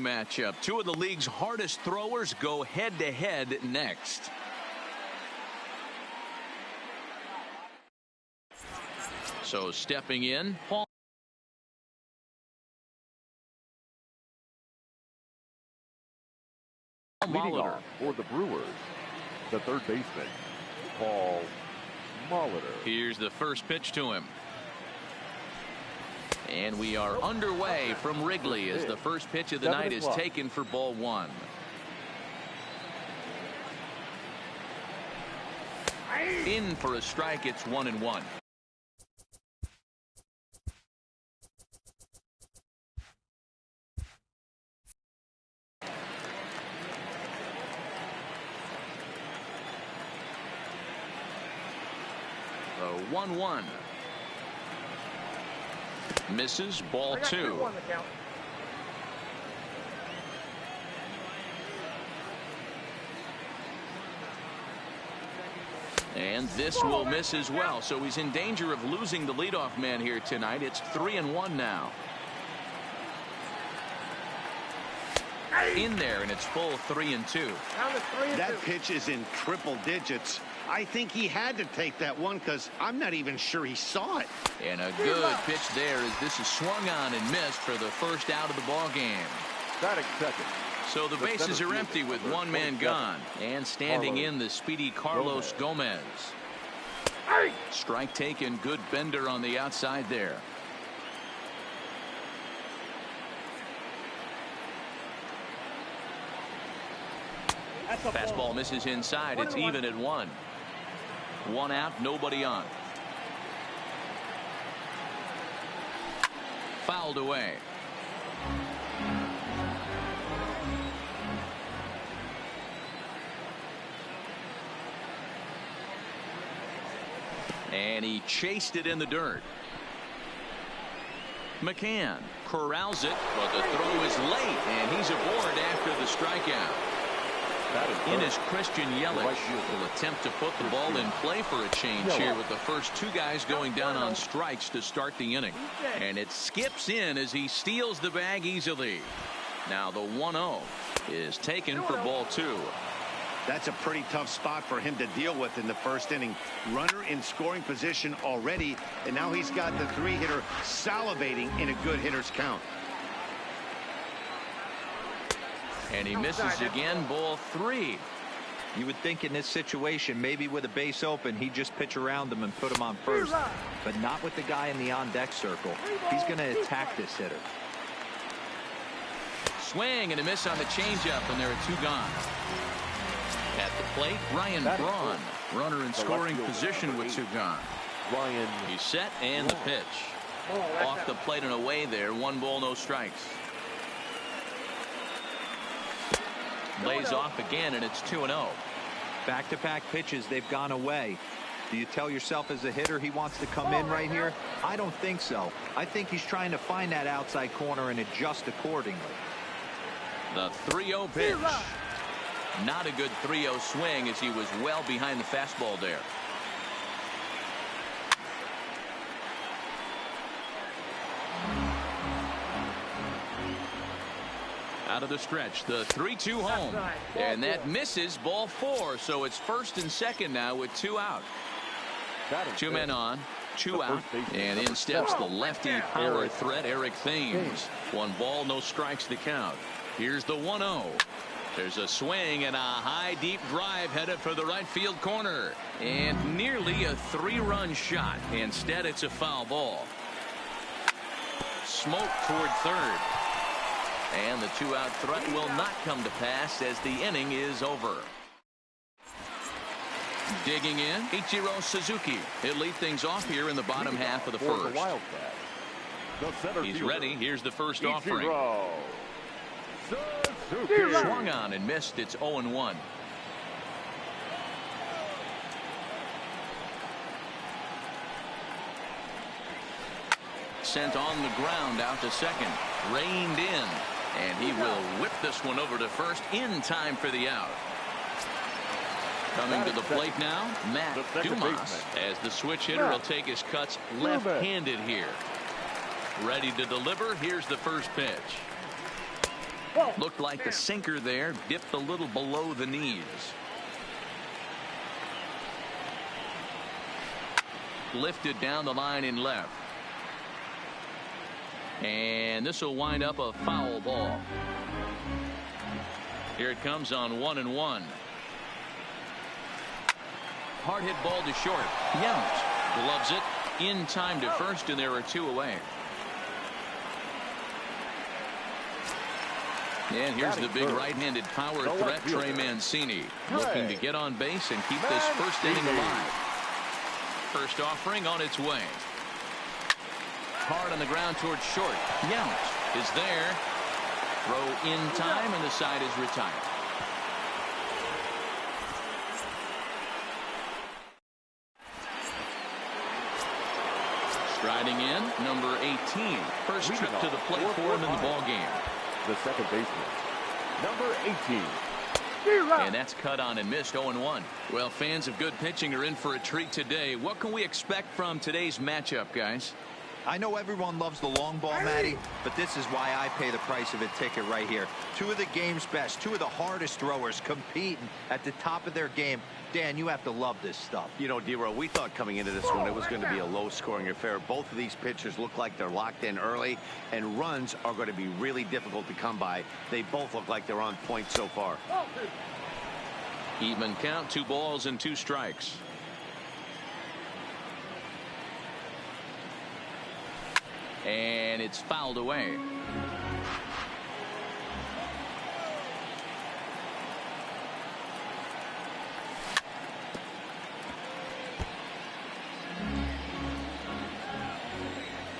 matchup. Two of the league's hardest throwers go head-to-head next. So stepping in, Paul Molitor. For the Brewers, the third baseman, Paul Molitor. Here's the first pitch to him. And we are underway from Wrigley as the first pitch of the night is taken for ball one. In for a strike. It's 1-1. The 1-1. Misses. Ball two. And this will miss as well. So he's in danger of losing the leadoff man here tonight. It's 3-1 now. In there, and it's full 3-2. That pitch is in triple digits. I think he had to take that one because I'm not even sure he saw it. And a good pitch there as this is swung on and missed for the first out of the ball game. Batting second. So the bases are empty with one man gone. And standing in the speedy Carlos Gomez. Strike taken. Good bender on the outside there. Fastball misses inside. It's even at 1. One out, nobody on. Fouled away. And he chased it in the dirt. McCann corrals it, but the throw is late, and he's aboard after the strikeout. In is Christian Yelich. Will attempt to put the ball in play for a change here with the first two guys going down on strikes to start the inning. And it skips in as he steals the bag easily. Now the 1-0 is taken for ball two. That's a pretty tough spot for him to deal with in the first inning. Runner in scoring position already, and now he's got the three-hitter salivating in a good hitter's count. And he misses again. Ball 3. You would think in this situation, maybe with a base open, he'd just pitch around him and put him on first, but not with the guy in the on-deck circle. He's going to attack this hitter. Swing and a miss on the changeup, and there are two gone. At the plate, Ryan Braun, runner in scoring position with two gone. Ryan. He's set, and the pitch. Off the plate and away there. 1 ball, no strikes. Lays off again, and it's 2-0. Back-to-back pitches, they've gone away. Do you tell yourself as a hitter he wants to come in right here? I don't think so. I think he's trying to find that outside corner and adjust accordingly. The 3-0 pitch. Not a good 3-0 swing as he was well behind the fastball there. Out of the stretch, the 3-2 home, and that misses. Ball 4, so it's first and second now with 2 out. 2 men on, 2 out, and in steps the lefty power threat Eric Thames. 1 ball, no strikes to count. Here's the 1-0. There's a swing and a high deep drive headed for the right field corner, and nearly a 3-run shot. Instead, it's a foul ball. Smoke toward third. And the 2-out threat will not come to pass as the inning is over. Digging in, Ichiro Suzuki. He'll lead things off here in the bottom half of the first. He's ready. Here's the first offering. Swung on and missed. It's 0-1. Sent on the ground out to second. Reined in. And he will whip this one over to first in time for the out. Coming to the plate now, Matt Dumas, as the switch hitter will take his cuts left-handed here. Ready to deliver. Here's the first pitch. Looked like the sinker there dipped a little below the knees. Lifted down the line in left. And this will wind up a foul ball. Here it comes on 1-1. Hard hit ball to short. Yount gloves it in time to first, and there are 2 away. And here's the big right-handed power threat, Trey Mancini, looking to get on base and keep this first inning alive. First offering on its way. Hard on the ground towards short. Yount is there. Throw in time, and the side is retired. Striding in, number 18. First trip to the plate for him in the ball game. The second baseman, number 18. And that's cut on and missed. 0-1. Well, fans of good pitching are in for a treat today. What can we expect from today's matchup, guys? I know everyone loves the long ball, Matty, but this is why I pay the price of a ticket right here. 2 of the game's best, 2 of the hardest throwers competing at the top of their game. Dan, you have to love this stuff. You know, D-Row, we thought coming into this one it was going to be a low-scoring affair. Both of these pitchers look like they're locked in early, and runs are going to be really difficult to come by. They both look like they're on point so far. Even count, 2 balls and 2 strikes. And it's fouled away.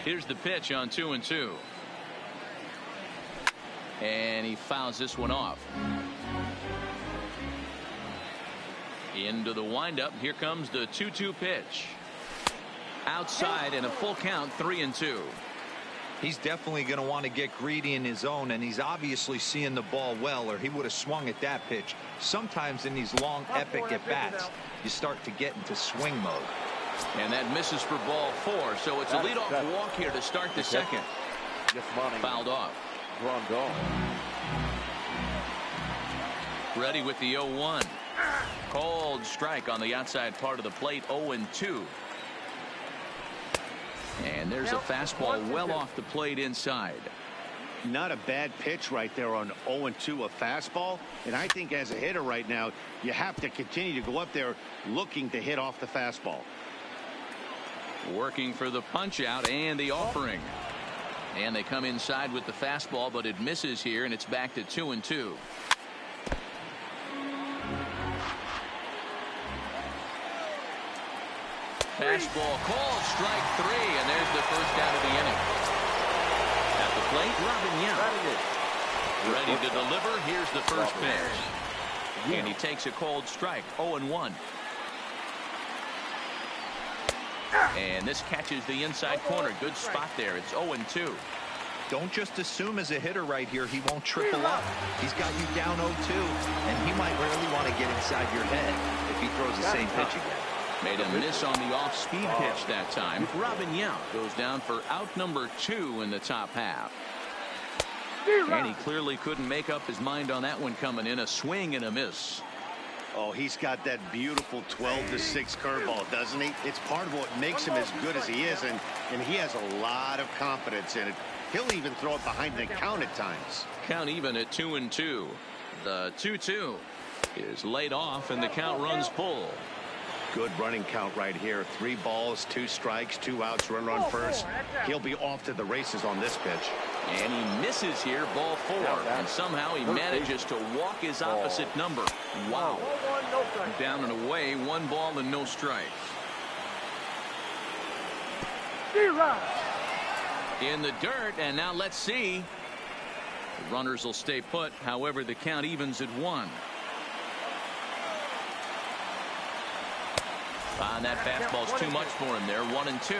Here's the pitch on 2-2. And he fouls this one off. Into the windup. Here comes the 2-2 pitch. Outside and a full count, 3-2. He's definitely going to want to get greedy in his zone, and he's obviously seeing the ball well, or he would have swung at that pitch. Sometimes in these long, epic at-bats, you start to get into swing mode. And that misses for ball 4, so it's a leadoff walk here to start the second. Fouled off. Ready with the 0-1. Cold strike on the outside part of the plate, 0-2. And there's a fastball well off the plate inside. Not a bad pitch right there on 0-2, a fastball. And I think as a hitter right now, you have to continue to go up there looking to hit off the fastball. Working for the punch out and the offering. And they come inside with the fastball, but it misses here, and it's back to 2-2. Fastball called, strike 3, and there's the first out of the inning. At the plate, Robin Yount. Ready to deliver. Here's the first pitch. And he takes a cold strike, 0-1. And this catches the inside corner. Good spot there. It's 0-2. Don't just assume as a hitter right here he won't triple up. He's got you down 0-2, and he might really want to get inside your head if he throws the same pitch again. Made a miss on the off-speed pitch that time. Robin Yount goes down for out number 2 in the top half. And he clearly couldn't make up his mind on that one coming in. A swing and a miss. Oh, he's got that beautiful 12-6 curveball, doesn't he? It's part of what makes him as good as he is, and he has a lot of confidence in it. He'll even throw it behind the count at times. Count even at 2-2. The 2-2 is laid off, and the count runs full. Good running count right here. 3 balls, 2 strikes, 2 outs, runner on first. He'll be off to the races on this pitch. And he misses here, ball 4. And somehow he manages to walk his opposite number. Wow. Down and away, 1 ball and no strikes. In the dirt, and now let's see. The runners will stay put. However, the count evens at 1. And that fastball's too much for him there. 1-2.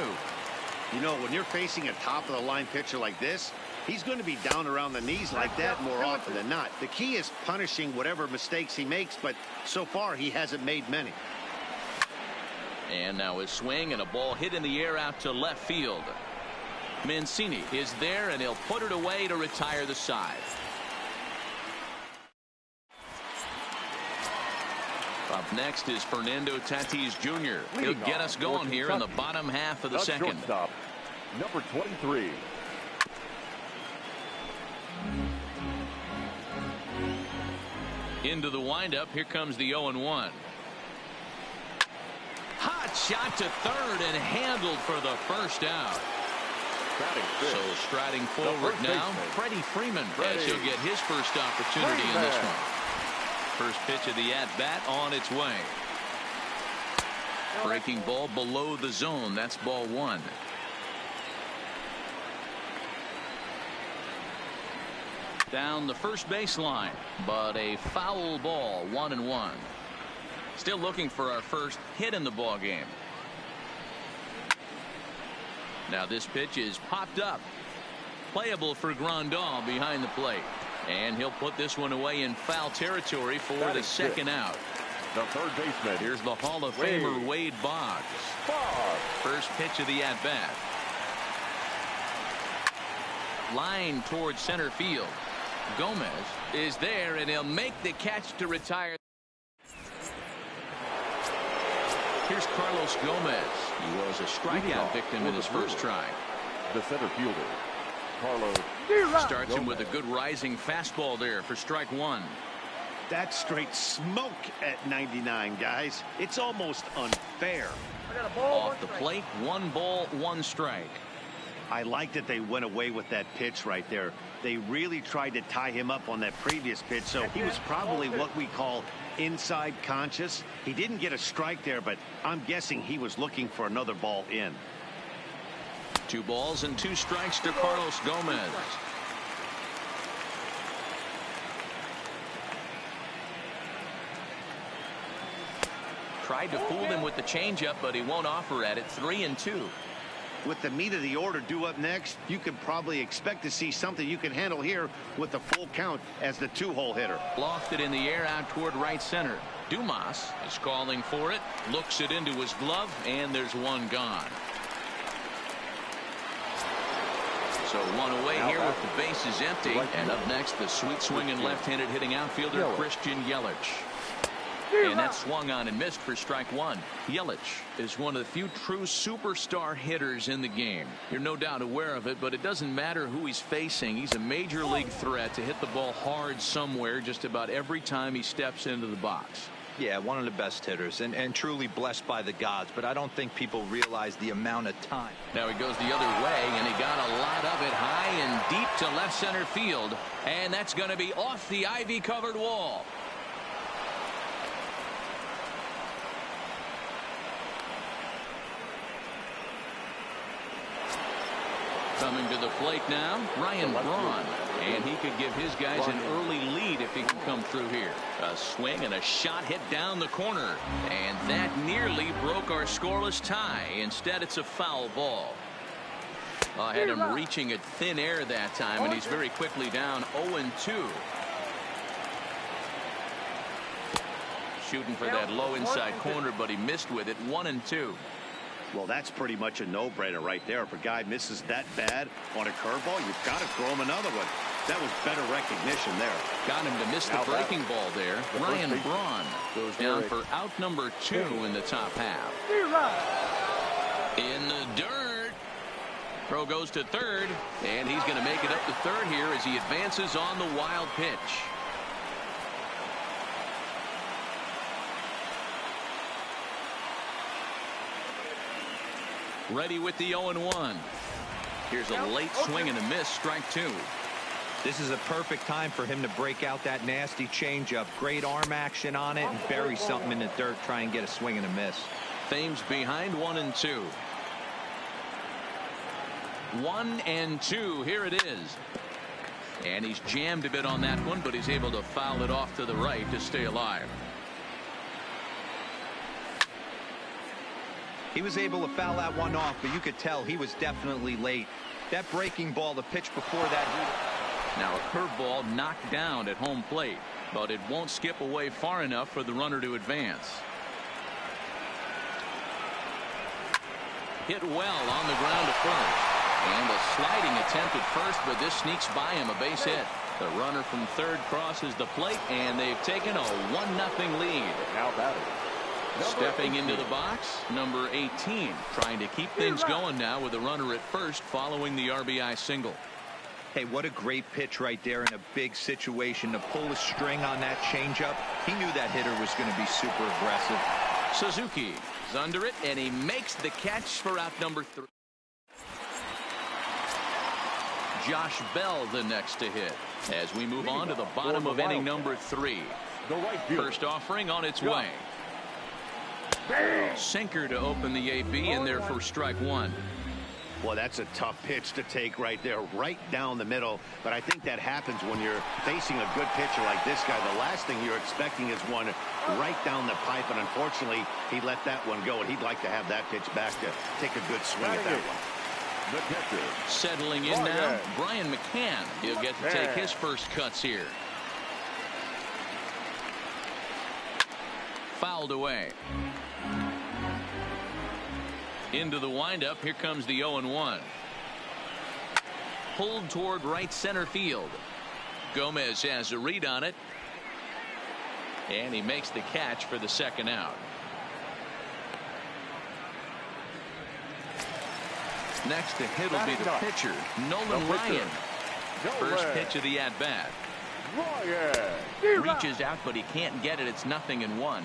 You know, when you're facing a top-of-the-line pitcher like this, he's going to be down around the knees like that more often than not. The key is punishing whatever mistakes he makes, but so far he hasn't made many. And now his swing and a ball hit in the air out to left field. Mancini is there, and he'll put it away to retire the side. Up next is Fernando Tatis Jr. He'll get us going here in the bottom half of the second. Shortstop, number 23. Into the windup. Here comes the 0-1. Hot shot to third and handled for the first out. So striding forward now, Freddie Freeman, as he'll get his first opportunity in this one. First pitch of the at-bat on its way. Breaking ball below the zone. That's ball one. Down the first baseline, but a foul ball, 1-1. Still looking for our first hit in the ball game. Now this pitch is popped up. Playable for Grandal behind the plate. And he'll put this one away in foul territory for the second out. The third baseman. Here's the Hall of Famer Wade Boggs. First pitch of the at-bat. Line towards center field. Gomez is there, and he'll make the catch to retire. Here's Carlos Gomez. He was a strikeout victim in his first try. The center fielder, Carlos. Starts him with a good rising fastball there for strike one. That's straight smoke at 99, guys. It's almost unfair. Off the plate, 1 ball, 1 strike. I like that they went away with that pitch right there. They really tried to tie him up on that previous pitch, so he was probably what we call inside conscious. He didn't get a strike there, but I'm guessing he was looking for another ball in. 2 balls and 2 strikes to Carlos Gomez. Tried to fool him with the changeup, but he won't offer at it. 3-2. With the meat of the order due up next, you can probably expect to see something you can handle here with the full count as the 2-hole hitter. Lofted in the air out toward right center. Dumas is calling for it, looks it into his glove, and there's 1 gone. So 1 away here with the bases empty. And up next, the sweet swinging left-handed hitting outfielder Christian Yelich. And that swung on and missed for strike 1. Yelich is one of the few true superstar hitters in the game. You're no doubt aware of it, but it doesn't matter who he's facing. He's a major league threat to hit the ball hard somewhere just about every time he steps into the box. Yeah, one of the best hitters and truly blessed by the gods, but I don't think people realize the amount of time. Now he goes the other way, and he got a lot of it high and deep to left center field, and that's going to be off the ivy-covered wall. Coming to the plate now, Ryan Braun. And he could give his guys an early lead if he can come through here. A swing and a shot hit down the corner. And that nearly broke our scoreless tie. Instead, it's a foul ball. I had him reaching at thin air that time, and he's very quickly down 0-2. Shooting for that low inside corner, but he missed with it. 1-2. Well, that's pretty much a no-brainer right there. If a guy misses that bad on a curveball, you've got to throw him another one. That was better recognition there. Got him to miss the breaking ball there. Ryan Braun goes down for out number 2 in the top half. In the dirt. Throw goes to third, and he's going to make it up to third here as he advances on the wild pitch. Ready with the 0-1. Here's a late swing and a miss, strike 2. This is a perfect time for him to break out that nasty changeup. Great arm action on it and bury something in the dirt. Try and get a swing and a miss. Thames behind 1-2. 1-2. Here it is. And he's jammed a bit on that one, but he's able to foul it off to the right to stay alive. He was able to foul that one off, but you could tell he was definitely late. That breaking ball, the pitch before that. Now a curveball knocked down at home plate, but it won't skip away far enough for the runner to advance. Hit well on the ground to first. And a sliding attempt at first, but this sneaks by him, a base hit. The runner from third crosses the plate, and they've taken a 1-0 lead. Now batting. Stepping into the box, number 18, trying to keep things going now with a runner at first following the RBI single. Hey, what a great pitch right there in a big situation to pull a string on that changeup. He knew that hitter was going to be super aggressive. Suzuki is under it, and he makes the catch for out number 3. Josh Bell the next to hit as we move on to the bottom of inning number 3. First offering on its way. Sinker to open the AB, and there for strike 1. Well, that's a tough pitch to take right there, right down the middle. But I think that happens when you're facing a good pitcher like this guy. The last thing you're expecting is one right down the pipe, and unfortunately, he let that one go, and he'd like to have that pitch back to take a good swing at that one. Settling in now, Brian McCann. He'll get to take his first cuts here. Fouled away. Into the windup. Here comes the 0-1. Pulled toward right center field. Gomez has a read on it. And he makes the catch for the second out. Next to hit will be the pitcher, Nolan Ryan. First pitch of the at-bat. Reaches out, but he can't get it. It's 0-1.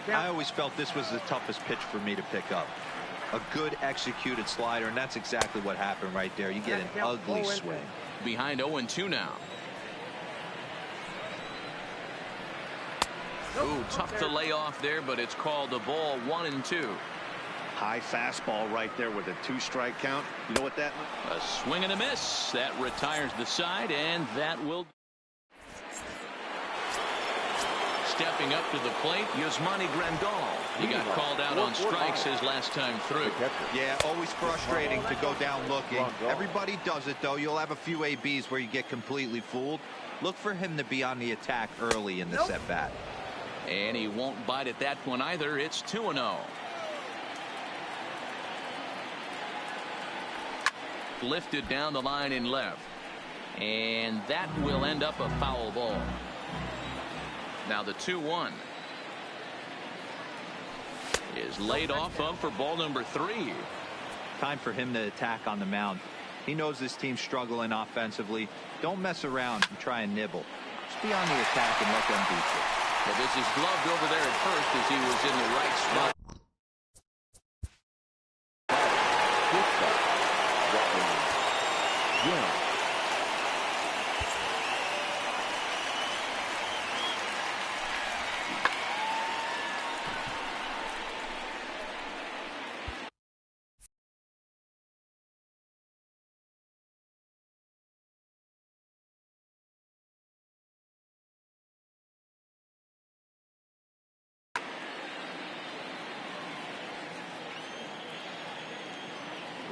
I always felt this was the toughest pitch for me to pick up. A good executed slider, and that's exactly what happened right there. You get an ugly swing. Behind 0-2 now. Ooh, tough to lay off there, but it's called a ball. 1-2. High fastball right there with a 2-strike count. You know what that meant? A swing and a miss. That retires the side, and that will. Stepping up to the plate, Yasmani Grandal. He got called out on strikes his last time through. Yeah, always frustrating to go down looking. Everybody does it, though. You'll have a few ABs where you get completely fooled. Look for him to be on the attack early in this at-bat. And he won't bite at that one either. It's 2-0. Lifted down the line in left. And that will end up a foul ball. Now the 2-1 is laid off of for ball number 3. Time for him to attack on the mound. He knows this team's struggling offensively. Don't mess around and try and nibble. Just be on the attack and let them beat you. Well, this is gloved over there at first as he was in the right spot.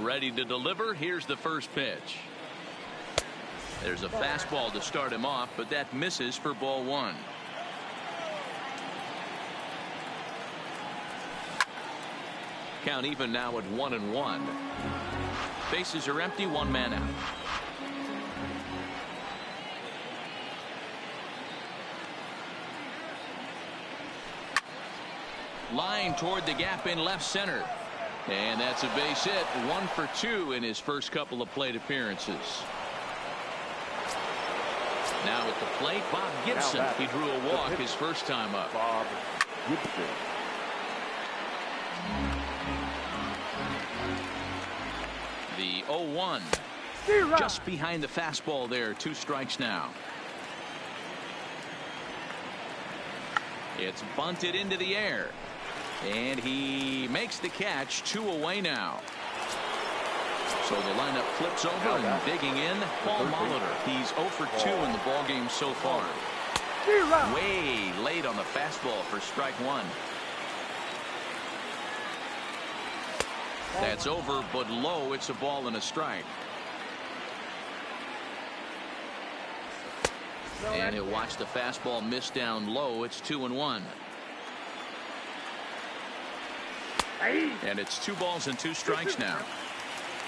Ready to deliver. Here's the first pitch. There's a fastball to start him off, but that misses for ball 1. Count even now at 1-1. Bases are empty, 1 man out. Line toward the gap in left center. And that's a base hit. 1 for 2 in his first couple of plate appearances. Now at the plate, Bob Gibson. He drew a walk his first time up. Bob Gibson. The 0-1. Just behind the fastball there. 2 strikes now. It's bunted into the air. And he makes the catch. 2 away now. So the lineup flips over and digging in. Paul Molitor. He's 0 for 2 in the ballgame so far. Way late on the fastball for strike 1. That's over, but low. It's a ball and a strike. And he'll watch the fastball miss down low. It's 2-1. And it's 2 balls and 2 strikes now.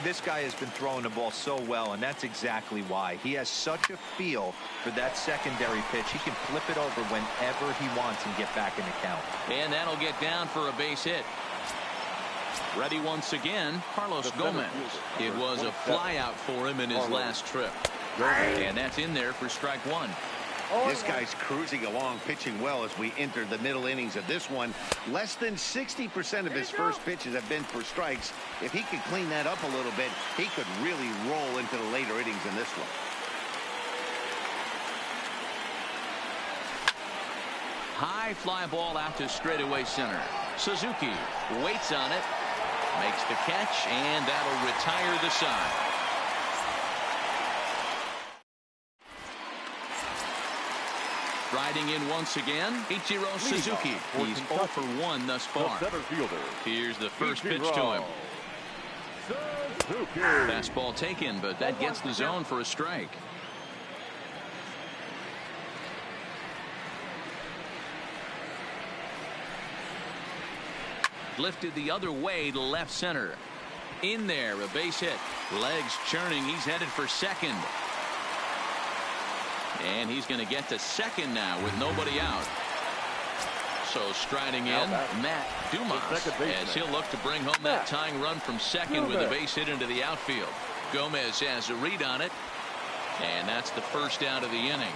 This guy has been throwing the ball so well, and that's exactly why. He has such a feel for that secondary pitch. He can flip it over whenever he wants and get back in the count. And that'll get down for a base hit. Ready once again, Carlos Gomez. It was a fly out for him in his last trip. And that's in there for strike one. This guy's cruising along, pitching well as we enter the middle innings of this one. Less than 60% of his first pitches have been for strikes. If he could clean that up a little bit, he could really roll into the later innings in this one. High fly ball out to straightaway center. Suzuki waits on it, makes the catch, and that'll retire the side. Riding in once again, Ichiro Suzuki. He's 0 for 1 thus far. Here's the first pitch to him. Fastball taken, but that gets the zone for a strike. Lifted the other way to left center. In there, a base hit. Legs churning. He's headed for second. And he's going to get to second now with nobody out. So striding in, Matt Dumas, as he'll look to bring home that tying run from second with a base hit into the outfield. Gomez has a read on it, and that's the first out of the inning.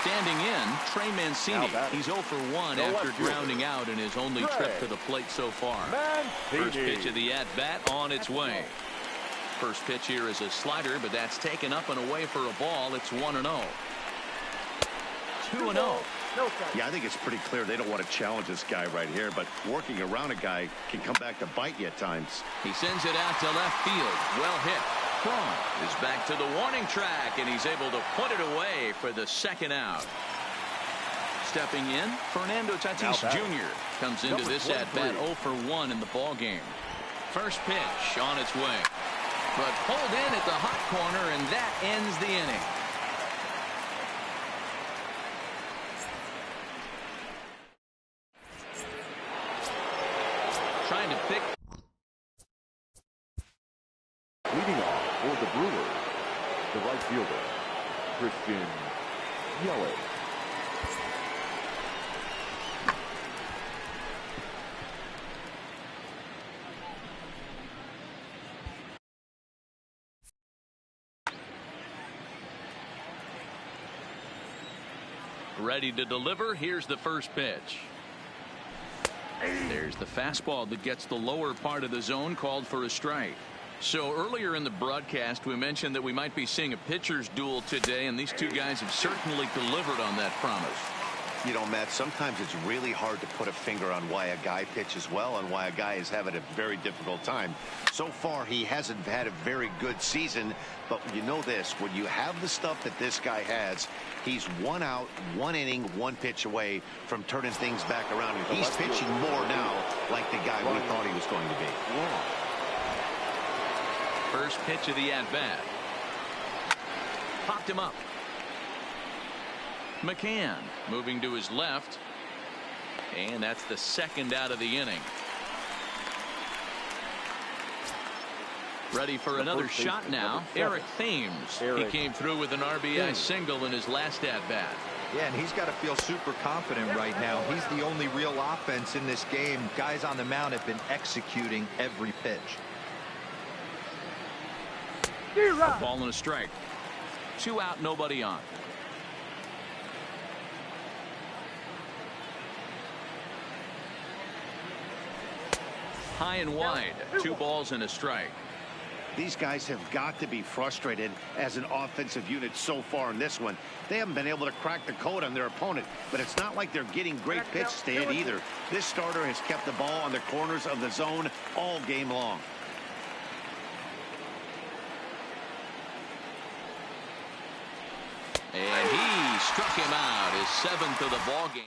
Standing in, Trey Mancini. He's 0 for 1 after grounding out in his only trip to the plate so far. First pitch of the at-bat on its way. First pitch here is a slider, but that's taken up and away for a ball. It's 1-0. 2-0. Yeah, I think it's pretty clear they don't want to challenge this guy right here, but working around a guy can come back to bite you at times. He sends it out to left field. Well hit. Cron is back to the warning track, and he's able to put it away for the second out. Stepping in, Fernando Tatis Jr. comes into this at-bat 0 for 1 in the ball game. First pitch on its way. But pulled in at the hot corner, and that ends the inning. Trying to pick. Leading off for the Brewers, the right fielder, Christian Yelich. Ready to deliver. Here's the first pitch. There's the fastball that gets the lower part of the zone, called for a strike. So earlier in the broadcast, we mentioned that we might be seeing a pitcher's duel today, and these two guys have certainly delivered on that promise. You know, Matt, sometimes it's really hard to put a finger on why a guy pitches well and why a guy is having a very difficult time. So far, he hasn't had a very good season, but you know this, when you have the stuff that this guy has, he's 1 out, 1 inning, 1 pitch away from turning things back around. And he's pitching more now like the guy we thought he was going to be. First pitch of the at-bat. Popped him up. McCann moving to his left, and that's the second out of the inning. Ready for another shot now, Eric Thames. He came through with an RBI single in his last at-bat. Yeah, and he's got to feel super confident right now. He's the only real offense in this game. Guys on the mound have been executing every pitch. A ball and a strike. 2 out, nobody on. High and wide, 2 balls and a strike. These guys have got to be frustrated as an offensive unit so far in this one. They haven't been able to crack the code on their opponent, but it's not like they're getting great pitches to hit either. This starter has kept the ball on the corners of the zone all game long. And he struck him out, his 7th of the ball game.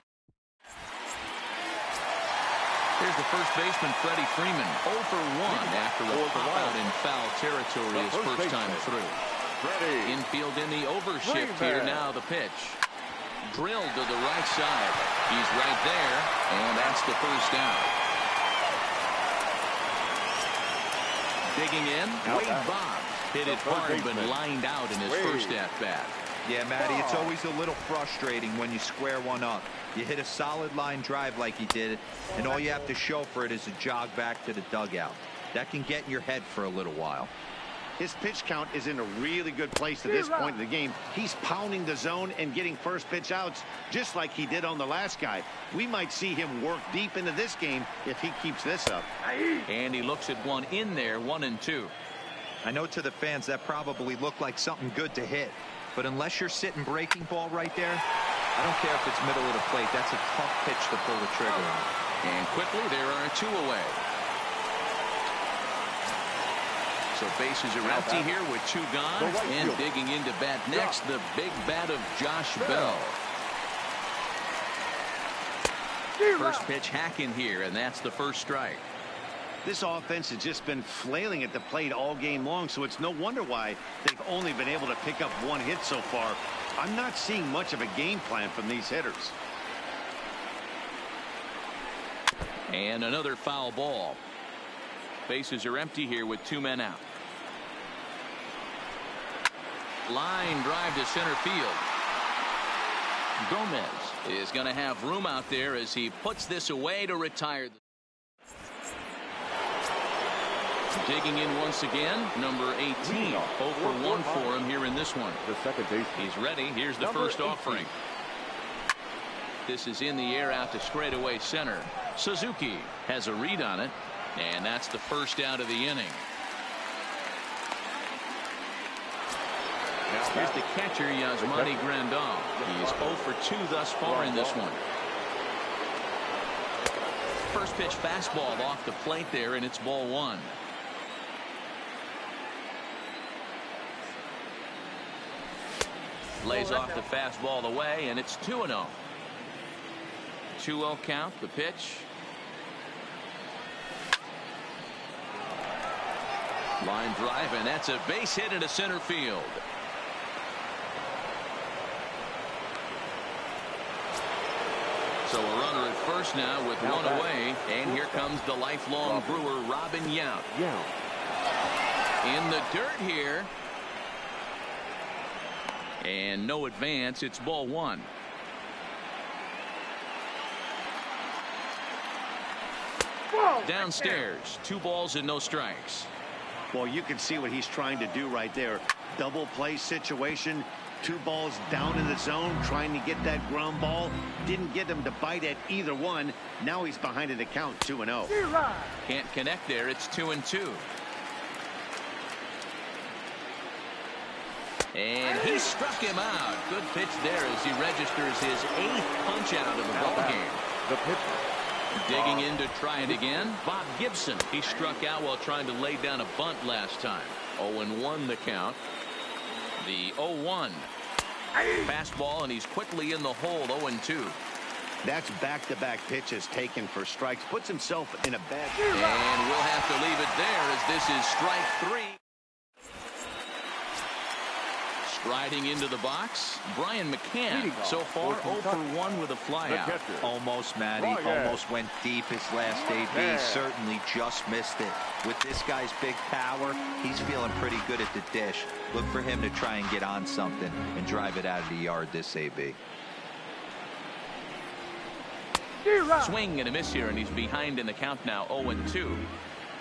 Here's the first baseman, Freddie Freeman, 0 for 1 after a pop-out in foul territory his first time through. Infield in the overshift here. Now the pitch. Drilled to the right side. He's right there, and that's the first out. Digging in, Wade Boggs hit it hard but lined out in his first at-bat. Yeah, Matty, it's always a little frustrating when you square one up. You hit a solid line drive like he did, and all you have to show for it is a jog back to the dugout. That can get in your head for a little while. His pitch count is in a really good place at this point in the game. He's pounding the zone and getting first pitch outs just like he did on the last guy. We might see him work deep into this game if he keeps this up. And he looks at one in there, 1-2. I know to the fans that probably looked like something good to hit, but unless you're sitting breaking ball right there, I don't care if it's middle of the plate. That's a tough pitch to pull the trigger on. And quickly there are 2 away. So bases are empty here with 2 gone. And digging into bat next, the big bat of Josh Bell. First pitch hacking here, and that's the first strike. This offense has just been flailing at the plate all game long, so it's no wonder why they've only been able to pick up 1 hit so far. I'm not seeing much of a game plan from these hitters. And another foul ball. Bases are empty here with 2 men out. Line drive to center field. Gomez is going to have room out there as he puts this away to retire. Digging in once again, number 18. 0 for 1 for him here in this one. The second base. He's ready. Here's the first offering. This is in the air out to straightaway center. Suzuki has a read on it, and that's the first out of the inning. Here's the catcher, Yasmani Grandal. He is 0 for 2 thus far in this one. First pitch fastball off the plate there, and it's ball 1. Lays off the fastball away, and it's 2-0. 2-0 count, the pitch. Line drive, and that's a base hit into center field. So a runner at first now with 1 away, and here comes the lifelong Brewer, Robin Yount. In the dirt here. And no advance. It's ball 1. Downstairs, 2 balls and no strikes. Well, you can see what he's trying to do right there. Double play situation. 2 balls down in the zone, trying to get that ground ball. Didn't get him to bite at either one. Now he's behind in the count, 2-0. Can't connect there. It's 2-2. And he struck him out. Good pitch there as he registers his 8th punch out of the ball game. The pitcher. Digging in to try it again. Bob Gibson. He struck out while trying to lay down a bunt last time. 0-1 the count. The 0-1. Fastball, and he's quickly in the hole. 0-2. That's back-to-back pitches taken for strikes. Puts himself in a bad. And we'll have to leave it there as this is strike 3. Striding into the box, Brian McCann. So far 0 for 1 with a flyout. Almost, Matty. Almost went deep his last AB. Certainly just missed it. With this guy's big power, he's feeling pretty good at the dish. Look for him to try and get on something and drive it out of the yard this AB. Swing and a miss here, and he's behind in the count now, 0-2.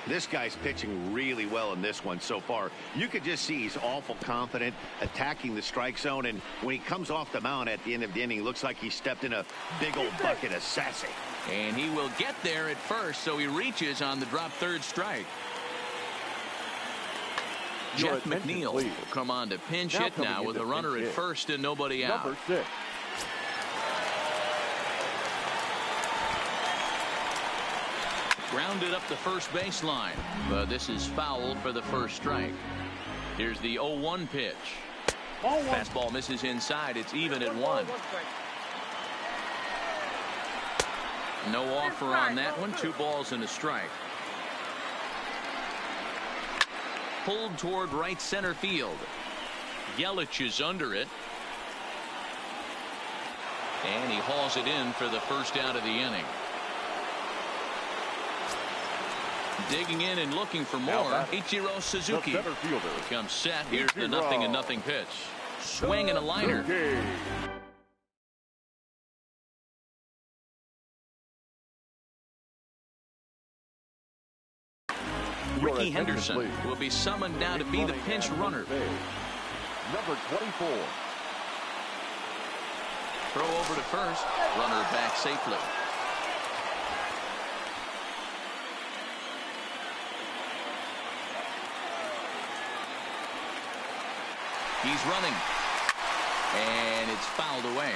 This guy's pitching really well in this one so far. You could just see he's awful confident attacking the strike zone, and when he comes off the mound at the end of the inning, looks like he stepped in a big old bucket of sassy. And he will get there at first, so he reaches on the drop third strike. Jeff McNeil will come on to pinch hit now with a runner at first and nobody out. Number 6. Grounded up the first baseline, but this is foul for the first strike. Here's the 0-1 pitch. Fastball misses inside. It's even at 1. No offer on that one. 2 balls and a strike. Pulled toward right center field. Yelich is under it. And he hauls it in for the first out of the inning. Digging in and looking for more. Ichiro Suzuki becomes set. Here's the 0-0 pitch. Swing and a liner. Ricky Henderson will be summoned now to be the pinch runner. Number 24. Throw over to first. Runner back safely. He's running. And it's fouled away.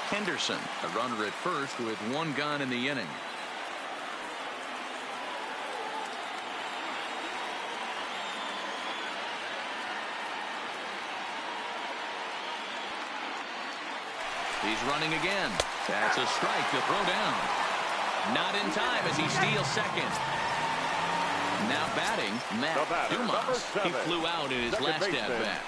Henderson, a runner at first with one gone in the inning. He's running again. That's a strike to throw down. Not in time as he steals second. Now batting, Matt Dumas. He flew out in his last at-bat.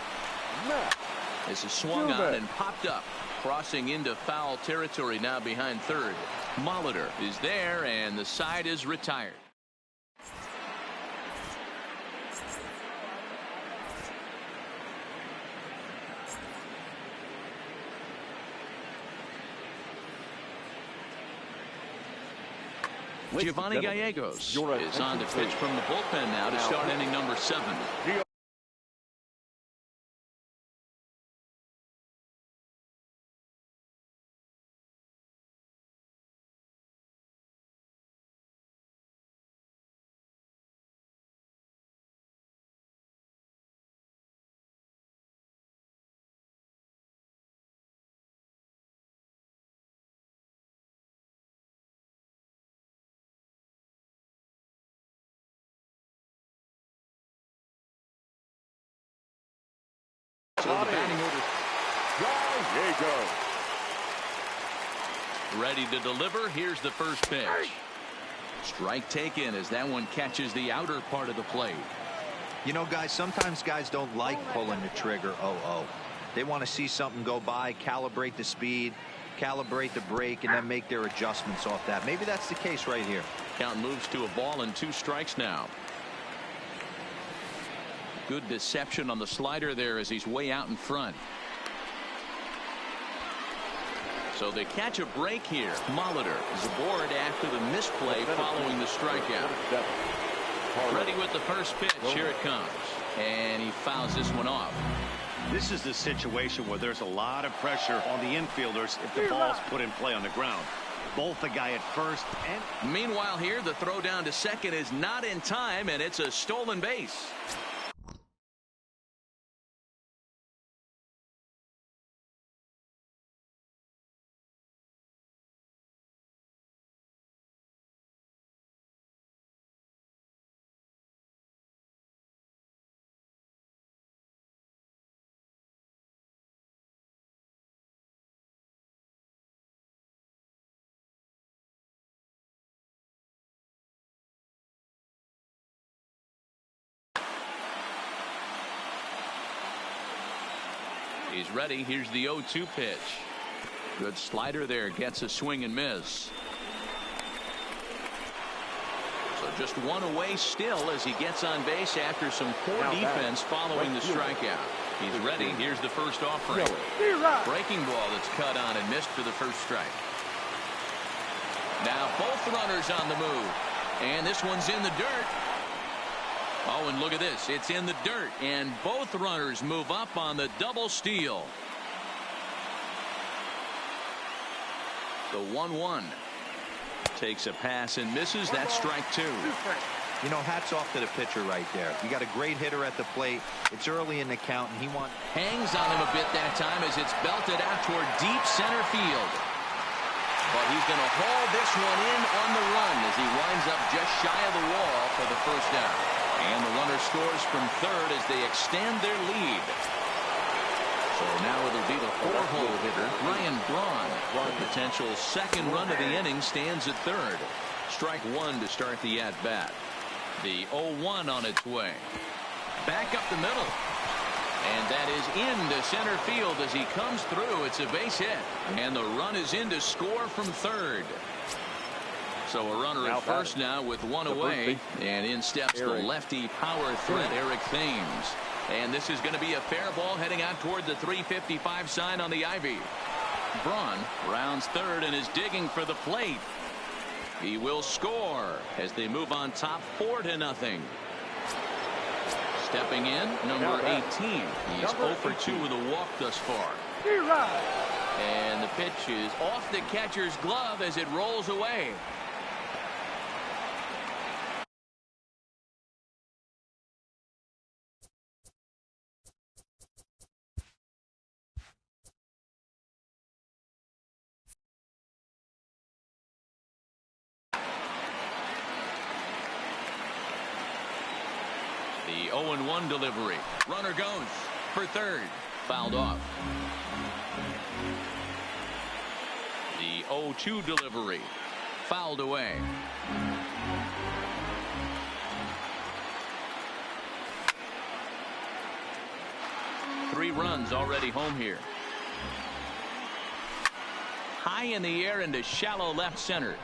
This is swung on and popped up. Crossing into foul territory now behind third. Molitor is there, and the side is retired. Giovanni Gallegos is on the pitch from the bullpen now to start inning number 7. So the batting order. Ready to deliver. Here's the first pitch. Strike taken as that one catches the outer part of the plate. You know, guys, sometimes guys don't like pulling the trigger 0-0. They want to see something go by, calibrate the speed, calibrate the break, and then make their adjustments off that. Maybe that's the case right here. Count moves to a ball and 2 strikes now. Good deception on the slider there as he's way out in front. So they catch a break here. Molitor is aboard after the misplay following the strikeout. Ready with the first pitch. Here it comes. And he fouls this one off. This is the situation where there's a lot of pressure on the infielders if the ball's put in play on the ground. Both the guy at first and... Meanwhile here, the throw down to second is not in time, and it's a stolen base. He's ready. Here's the 0-2 pitch. Good slider there. Gets a swing and miss. So just one away still as he gets on base after some poor defense following the strikeout. He's ready. Here's the first offering. Breaking ball that's cut on and missed for the first strike. Now both runners on the move. And this one's in the dirt. Oh, and look at this. It's in the dirt, and both runners move up on the double steal. The 1-1 takes a pass and misses. That's strike 2. You know, hats off to the pitcher right there. You got a great hitter at the plate. It's early in the count, and he hangs on him a bit that time as it's belted out toward deep center field. But he's going to haul this one in on the run as he winds up just shy of the wall for the first out. And the runner scores from third as they extend their lead. So now it'll be the 4-hole hitter, Ryan Braun. The potential second run of the inning stands at third. Strike 1 to start the at-bat. The 0-1 on its way. Back up the middle. And that is into center field as he comes through. It's a base hit. And the run is in to score from third. So a runner at first now with one away, and in steps the lefty power threat Eric Thames. And this is going to be a fair ball heading out toward the 355 sign on the ivy. Braun rounds third and is digging for the plate. He will score as they move on top 4-0. Stepping in, number 18. He's 0 for 2 with a walk thus far. And the pitch is off the catcher's glove as it rolls away. The 0-1 delivery. Runner goes for third. Fouled off. The 0-2 delivery. Fouled away. Three runs already home here. High in the air into shallow left center.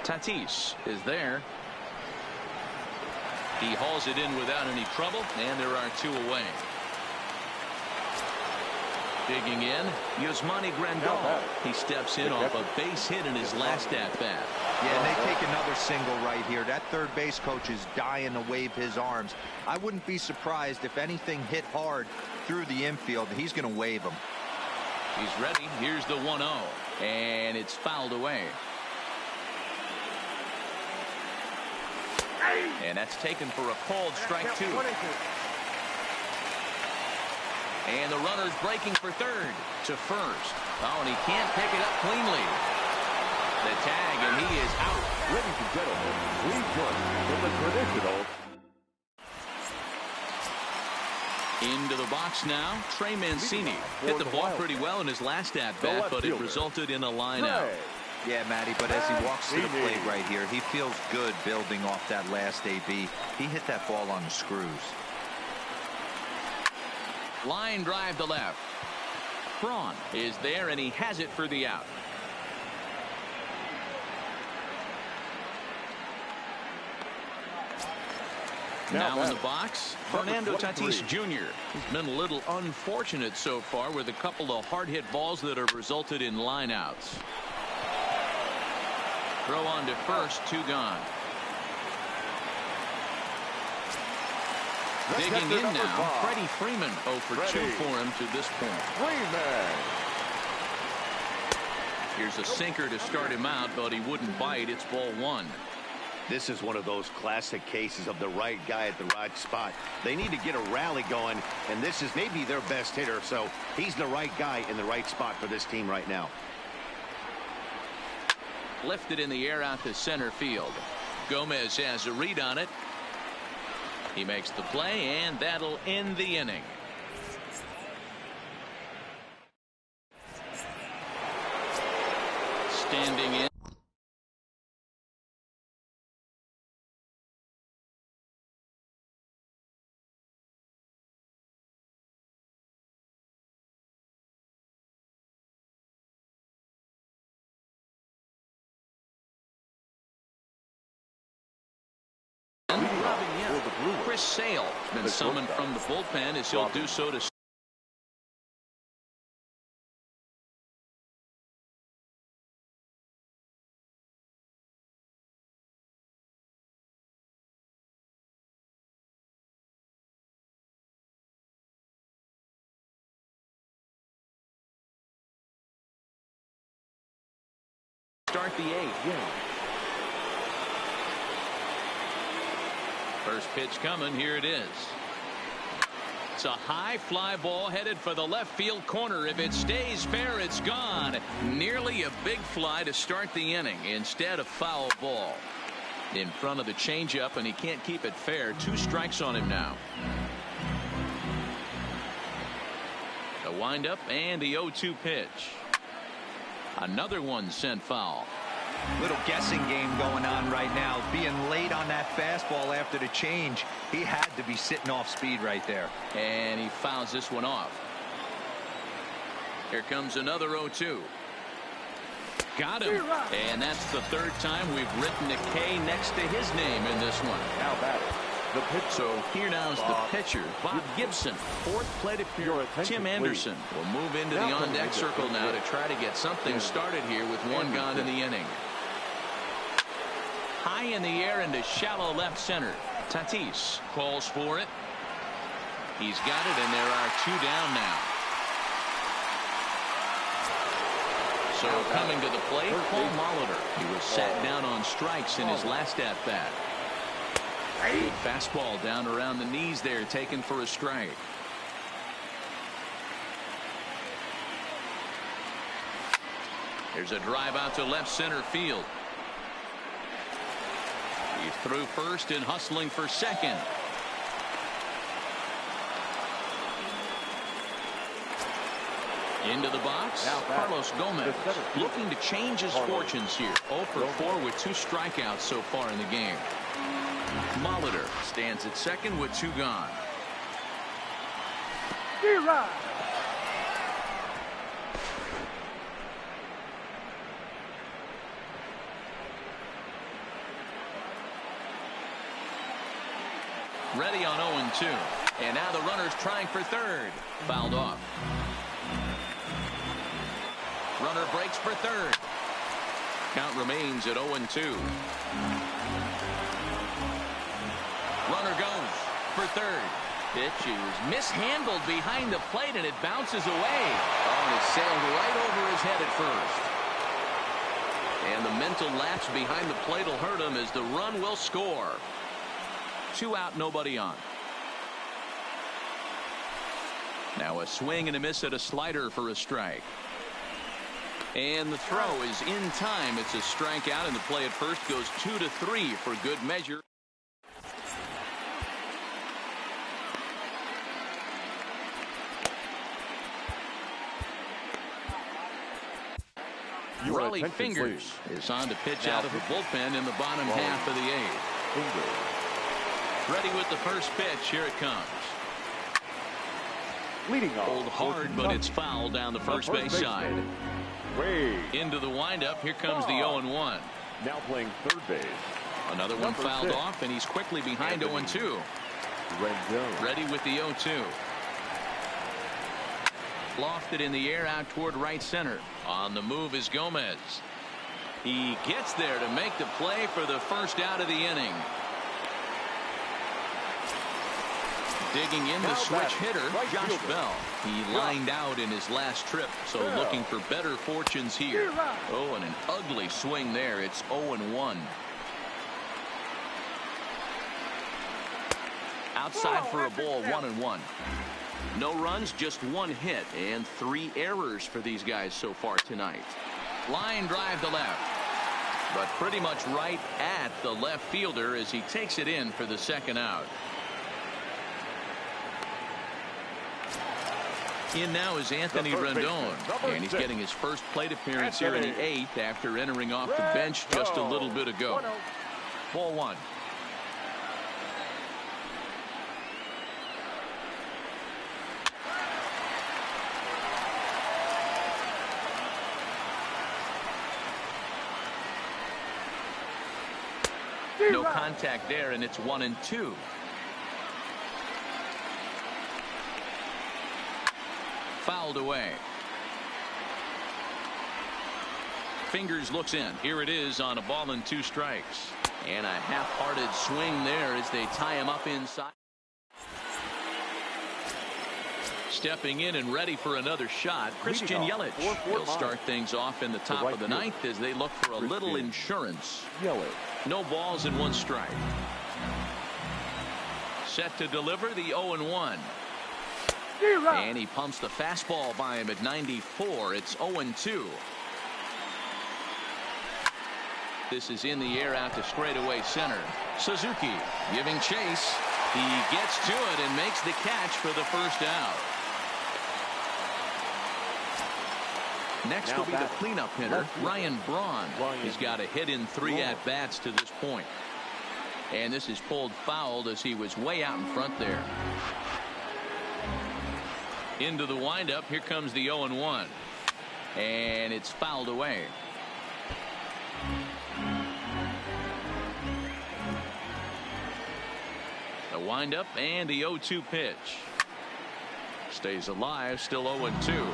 Tatis is there. He hauls it in without any trouble, and there are two away. Digging in, Yasmani Grandal. He steps in off a base hit in his last at-bat. Yeah, and they take another single right here. That third base coach is dying to wave his arms. I wouldn't be surprised if anything hit hard through the infield. He's going to wave them. He's ready. Here's the 1-0, and it's fouled away. And that's taken for a called strike two. And the runner's breaking for third to first. Oh, and he can't pick it up cleanly. The tag, and he is out. Ladies and gentlemen, please join me for the traditional. Into the box now, Trey Mancini. Hit the ball pretty well in his last at-bat, but it resulted in a line out. Yeah, Matty, but as he walks to the plate right here, he feels good building off that last AB. He hit that ball on the screws. Line drive to left. Braun is there, and he has it for the out. Now in the box, Fernando Tatis Jr. He's been a little unfortunate so far with a couple of hard-hit balls that have resulted in lineouts. Throw on to first, two gone. Digging in now, Freddie Freeman 0 for 2 for him to this point. Here's a sinker to start him out, but he wouldn't bite. It's ball one. This is one of those classic cases of the right guy at the right spot. They need to get a rally going, and this is maybe their best hitter, so he's the right guy in the right spot for this team right now. Lifted in the air out to center field. Gomez has a read on it. He makes the play, and that'll end the inning. Standing in. Chris Sale has been summoned from the bullpen as he'll do so to start the eighth. First pitch coming. Here it is. It's a high fly ball headed for the left field corner. If it stays fair, it's gone. Nearly a big fly to start the inning. Instead, a foul ball in front of the changeup, and he can't keep it fair. 2 strikes on him now. The windup and the 0-2 pitch. Another one sent foul. Little guessing game going on right now. Being late on that fastball after the change, he had to be sitting off speed right there. And he fouls this one off. Here comes another 0-2. Got him. And that's the third time we've written a K next to his name in this one. Now batting, the pitcher. So here now's the pitcher, Bob Gibson. Fourth plate appearance. Tim Anderson will move into the on-deck circle now to try to get something started here with one gone in the inning. High in the air into shallow left center. Tatis calls for it. He's got it, and there are two down now. So coming to the plate, Paul Molitor. He was sat down on strikes in his last at-bat. Fastball down around the knees there, taken for a strike. There's a drive out to left center field. He's through first and hustling for second. Into the box, Carlos Gomez looking to change his fortunes here. 0 for 4 with 2 strikeouts so far in the game. Molitor stands at second with 2 gone. Ready on 0-2. And now the runner's trying for third. Fouled off. Runner breaks for third. Count remains at 0-2. Runner goes for third. Pitch is mishandled behind the plate, and it bounces away. Oh, and it sailed right over his head at first. And the mental lapse behind the plate will hurt him as the run will score. 2 out, nobody on. Now a swing and a miss at a slider for a strike. And the throw is in time. It's a strikeout, and the play at first goes 2-3 for good measure. Raleigh Fingers is on to pitch out of the bullpen in the bottom half of the 8th. Ready with the first pitch. Here it comes. Leading off. Pulled hard, but it's foul down the first base side. Into the windup. Here comes the 0-1. Now playing third base. Another one fouled off, and he's quickly behind 0-2. Ready with the 0-2. Lofted in the air out toward right center. On the move is Gomez. He gets there to make the play for the first out of the inning. Digging in the switch hitter, Josh Bell. He lined out in his last trip, so looking for better fortunes here. Oh, and an ugly swing there. It's 0-1. Outside for a ball, 1-1. No runs, just 1 hit, and 3 errors for these guys so far tonight. Line drive to left, but pretty much right at the left fielder as he takes it in for the second out. In now is Anthony Rendon, and he's getting his first plate appearance here in the 8th after entering off the bench just a little bit ago. Ball 1. No contact there, and it's 1-2. Fouled away. Fingers looks in. Here it is on a ball and 2 strikes. And a half-hearted swing there as they tie him up inside. Stepping in and ready for another shot, Christian Yelich. He'll start things off in the top of the 9th as they look for a little insurance. No balls and 1 strike. Set to deliver the 0-1. And he pumps the fastball by him at 94. It's 0-2. This is in the air out to straightaway center. Suzuki giving chase. He gets to it and makes the catch for the first out. Next will be the cleanup hitter, Ryan Braun. He's got a hit in 3 at-bats to this point. And this is pulled fouled as he was way out in front there. Into the windup. Here comes the 0-1. And it's fouled away. The windup and the 0-2 pitch. Stays alive, still 0-2.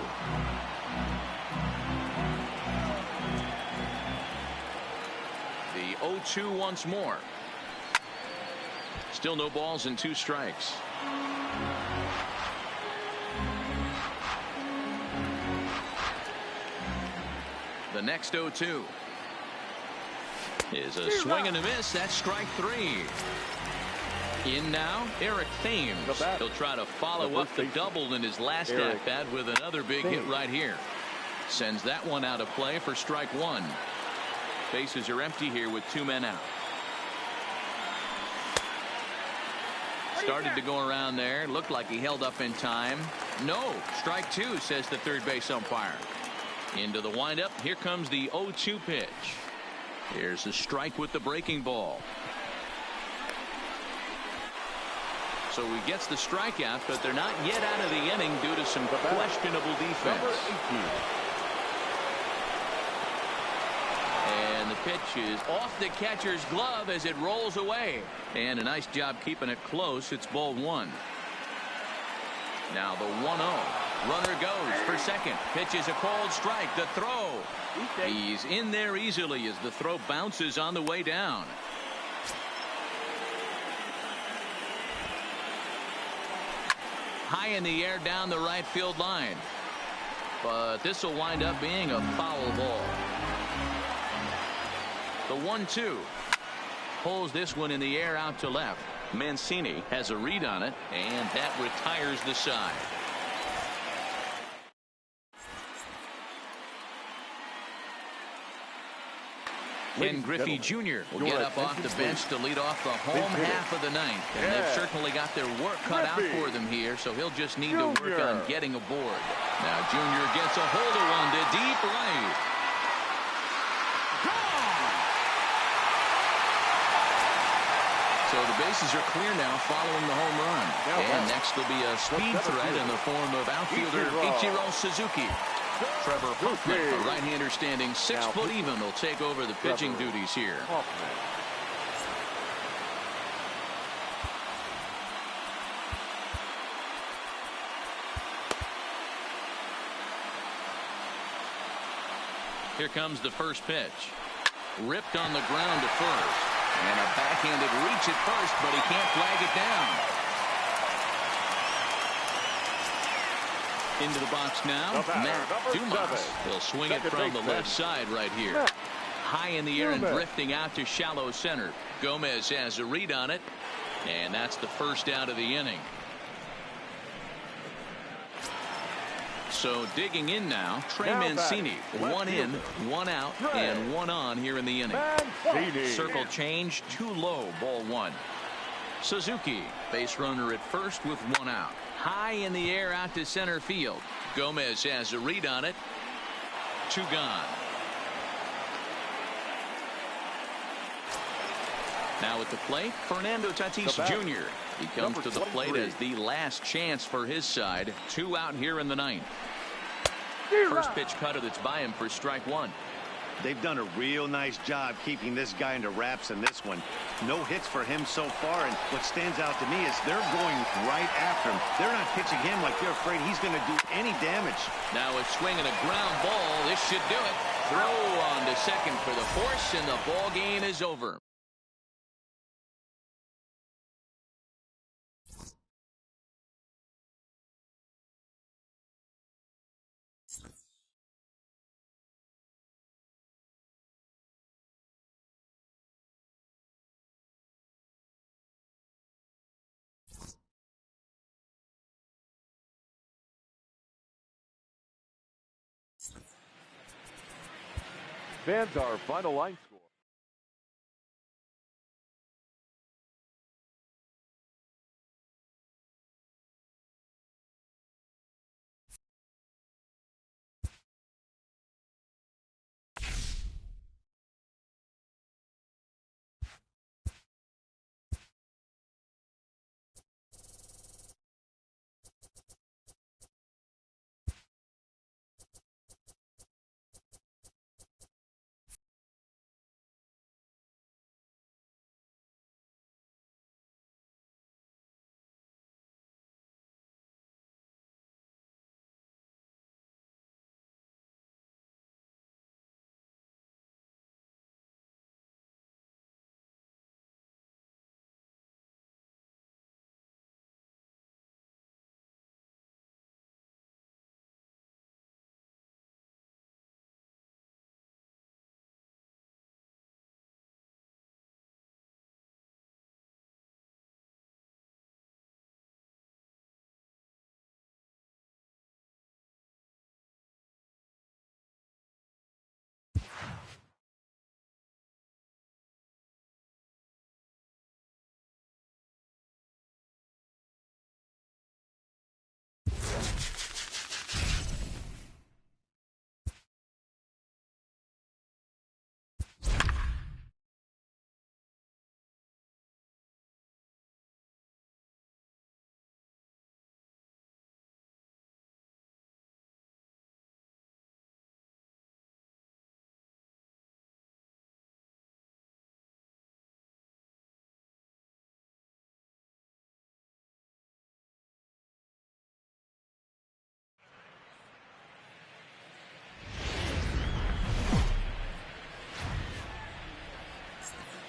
The 0-2 once more. Still no balls and 2 strikes. The next 0-2 is a swing and a miss. That's strike 3. In now, Eric Thames. He'll try to follow up the double in his last at-bat with another big hit right here. Sends that one out of play for strike 1. Bases are empty here with 2 men out. Started to go around there. Looked like he held up in time. No, strike 2, says the third base umpire. Into the windup. Here comes the 0-2 pitch. Here's a strike with the breaking ball. So he gets the strikeout, but they're not yet out of the inning due to some questionable defense. And the pitch is off the catcher's glove as it rolls away. And a nice job keeping it close. It's ball 1. Now the 1-0. Runner goes for second. Pitch is a called strike. The throw. He's in there easily as the throw bounces on the way down. High in the air down the right field line. But this will wind up being a foul ball. The 1-2. Pulls this one in the air out to left. Mancini has a read on it, and that retires the side. Ken Griffey Jr. will get up off the bench to lead off the home half of the ninth. And they've certainly got their work cut out for them here, so he'll just need to work on getting aboard. Now Jr. gets a hold of one to deep right. So the bases are clear now following the home run. And next will be a speed threat in the form of outfielder Ichiro Suzuki. Trevor Hoffman, a right-hander standing 6 foot even, will take over the pitching duties here. Here comes the first pitch. Ripped on the ground to first. And a backhanded reach at first, but he can't flag it down. Into the box now, Matt Dumas. He'll swing it from the left side right here. High in the air and drifting out to shallow center. Gomez has a read on it, and that's the first out of the inning. So digging in now, Trey Mancini. 1 in, 1 out, and 1 on here in the inning. Circle change, too low, ball 1. Suzuki, base runner at first with 1 out. High in the air out to center field. Gomez has a read on it. 2 gone. Now at the plate, Fernando Tatis Jr. He comes to the plate as the last chance for his side. 2 out here in the ninth. First pitch cutter that's by him for strike 1. They've done a real nice job keeping this guy under wraps in this one. No hits for him so far, and what stands out to me is they're going right after him. They're not pitching him like they're afraid he's going to do any damage. Now a swing and a ground ball. This should do it. Throw on to second for the force, and the ball game is over. Fans, our final line score.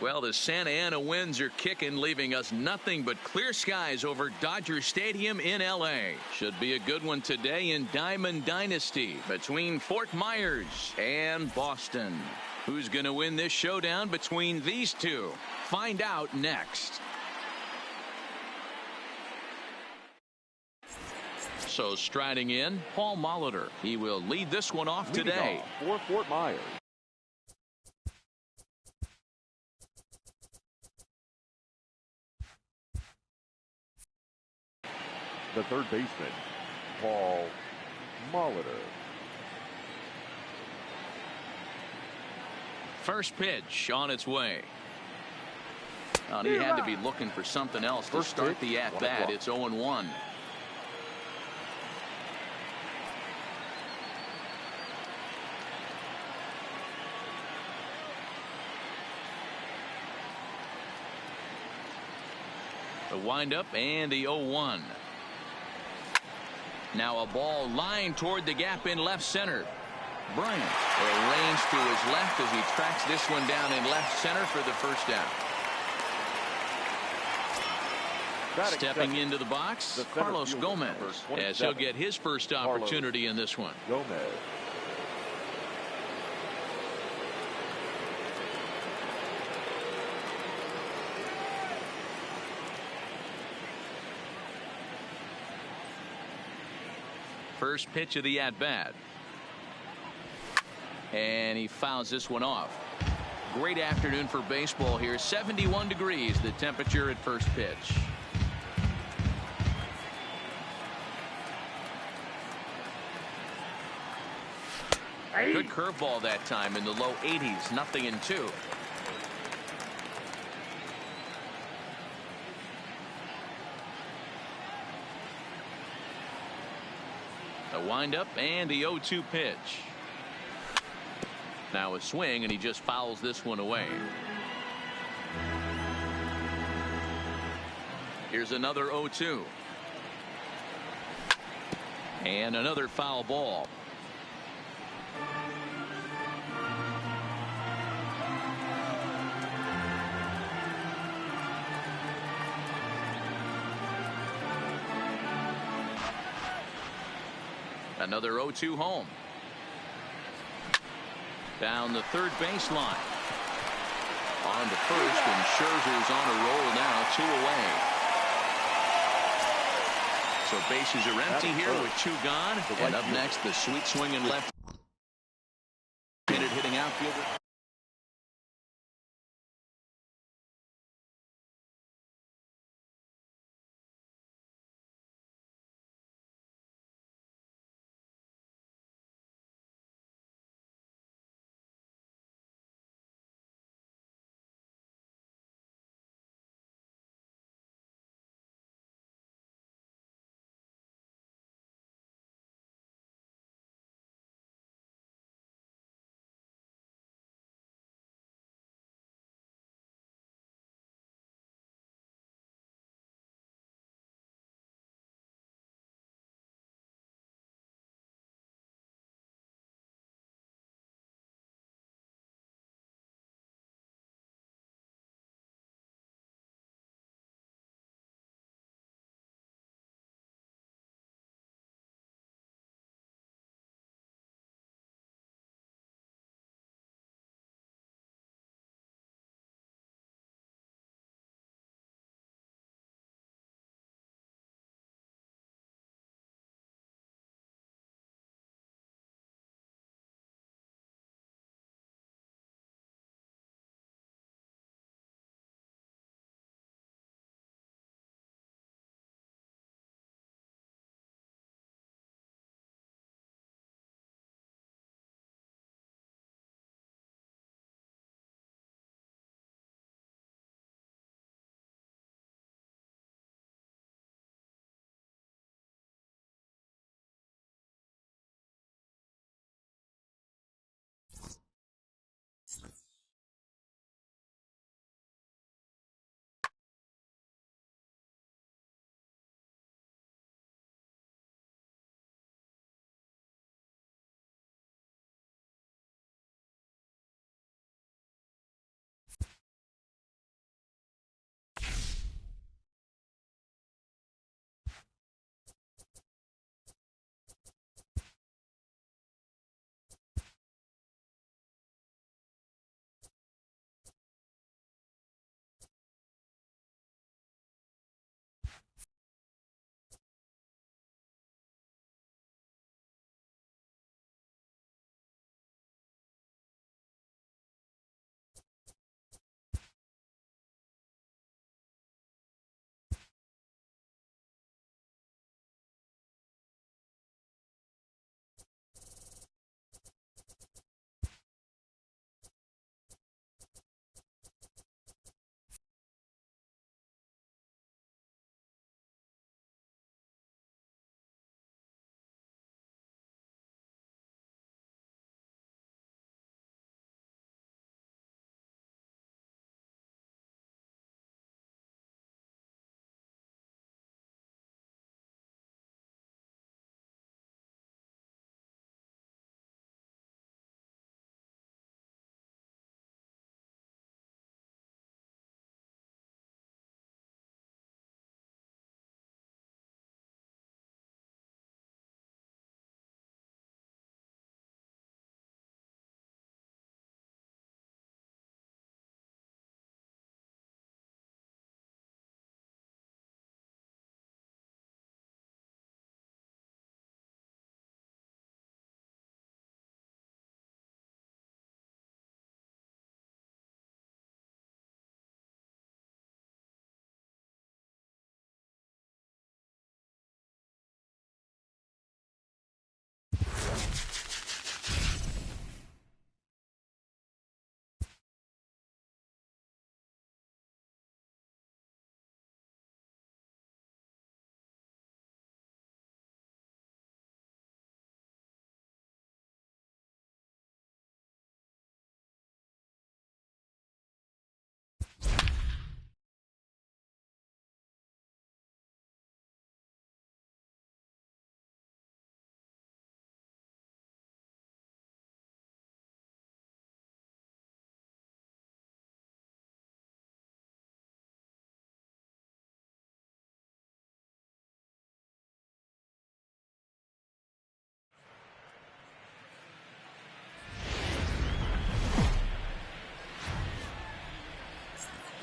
Well, the Santa Ana winds are kicking, leaving us nothing but clear skies over Dodger Stadium in L.A. Should be a good one today in Diamond Dynasty between Fort Myers and Boston. Who's going to win this showdown between these two? Find out next. So striding in, Paul Molitor. He will lead this one off today. For Fort Myers. The third baseman, Paul Molitor. First pitch on its way. He had to be looking for something else to start the at-bat. It's 0-1. The windup and the 0-1. Now a ball lined toward the gap in left center. Bryant arranged to his left as he tracks this one down in left center for the first down. Stepping into the box, Carlos Gomez, as he'll get his first opportunity in this one. Gomez. First pitch of the at-bat. And he fouls this one off. Great afternoon for baseball here. 71 degrees the temperature at first pitch. Good curveball that time in the low 80s. 0-2. The windup and the 0-2 pitch. Now a swing, and he just fouls this one away. Here's another 0-2. And another foul ball. Another 0-2 home. Down the third baseline. On to first, and Scherzer's on a roll now, 2 away. So bases are empty here with 2 gone. And up next, the sweet swinging left hitting outfielder.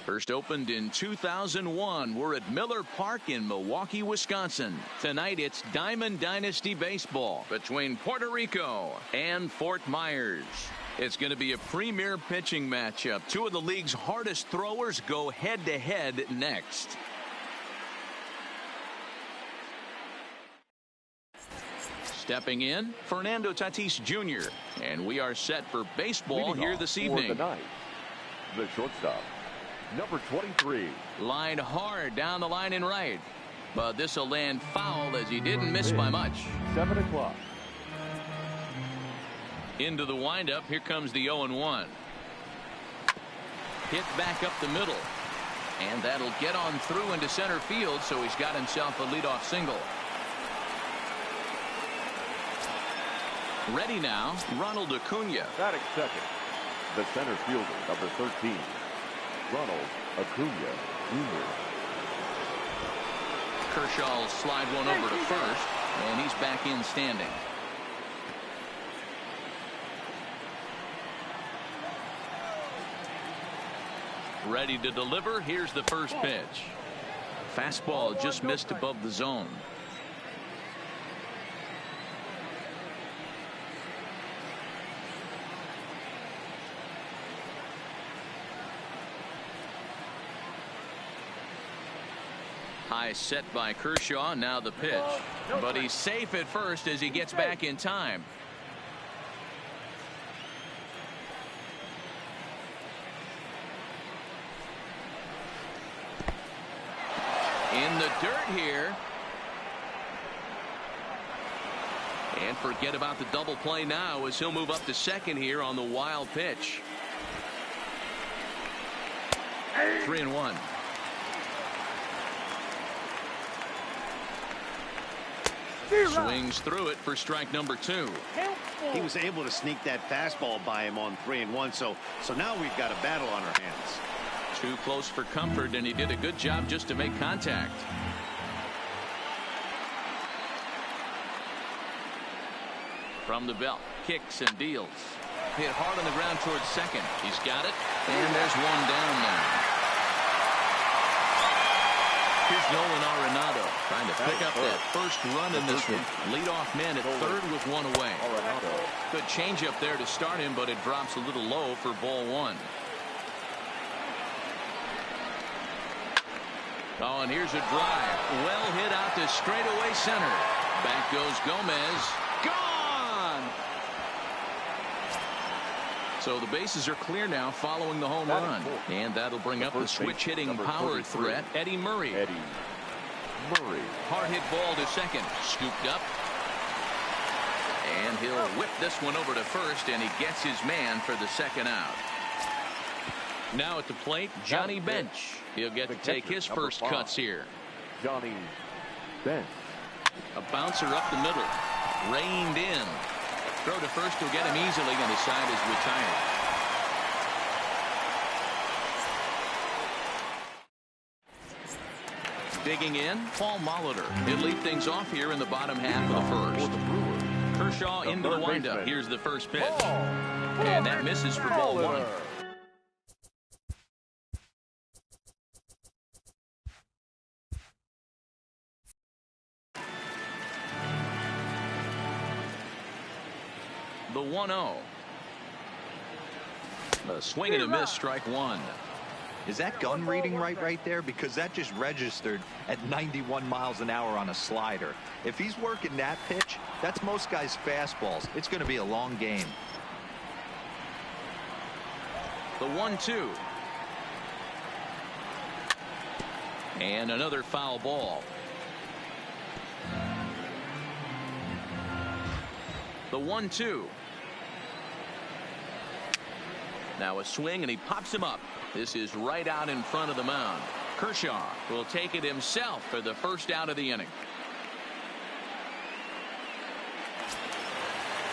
First opened in 2001. We're at Miller Park in Milwaukee, Wisconsin. Tonight it's Diamond Dynasty Baseball between Puerto Rico and Fort Myers. It's going to be a premier pitching matchup. Two of the league's hardest throwers go head-to-head next. Stepping in, Fernando Tatis Jr. And we are set for baseball here this evening. For the night, the shortstop, number 23. Line hard down the line in right. But this will land foul as he didn't miss by much. 7 o'clock. Into the windup. Here comes the 0-1. Hit back up the middle. And that'll get on through into center field, so he's got himself a leadoff single. Ready now, Ronald Acuna. Batting second, the center fielder, number 13, Ronald Acuna Jr. Kershaw will slide one over to first, and he's back in standing. Ready to deliver. Here's the first pitch. Fastball just missed above the zone. High set by Kershaw. Now the pitch. But he's safe at first as he gets back in time. In the dirt here. And forget about the double play now as he'll move up to second here on the wild pitch. 3-1. Swings through it for strike number 2. He was able to sneak that fastball by him on 3-1. So now we've got a battle on our hands. Too close for comfort, and he did a good job just to make contact. From the belt, kicks and deals. Hit hard on the ground towards second. He's got it, and there's one down now. Here's Nolan Arenado trying to pick up that first run in this one. Leadoff man at third with one away. Good changeup there to start him, but it drops a little low for ball 1. Oh, and here's a drive. Well hit out to straightaway center. Back goes Gomez. Gone! So the bases are clear now following the home run. And that'll bring up the switch-hitting power threat, Eddie Murray. Hard hit ball to second. Scooped up. And he'll whip this one over to first, and he gets his man for the second out. Now at the plate, Johnny Bench. He'll get to take his first cuts here. Johnny Bench. A bouncer up the middle. Reined in. Throw to first will get him easily, and his side is retired. Digging in, Paul Molitor. He'll lead things off here in the bottom half of the first. Kershaw into the windup. Here's the first pitch. And that misses for ball 1. The 1-0. A swing and a miss, strike 1. Is that gun reading right there? Because that just registered at 91 miles an hour on a slider. If he's working that pitch, that's most guys' fastballs. It's going to be a long game. The 1-2. And another foul ball. The 1-2. Now a swing, and he pops him up. This is right out in front of the mound. Kershaw will take it himself for the first out of the inning.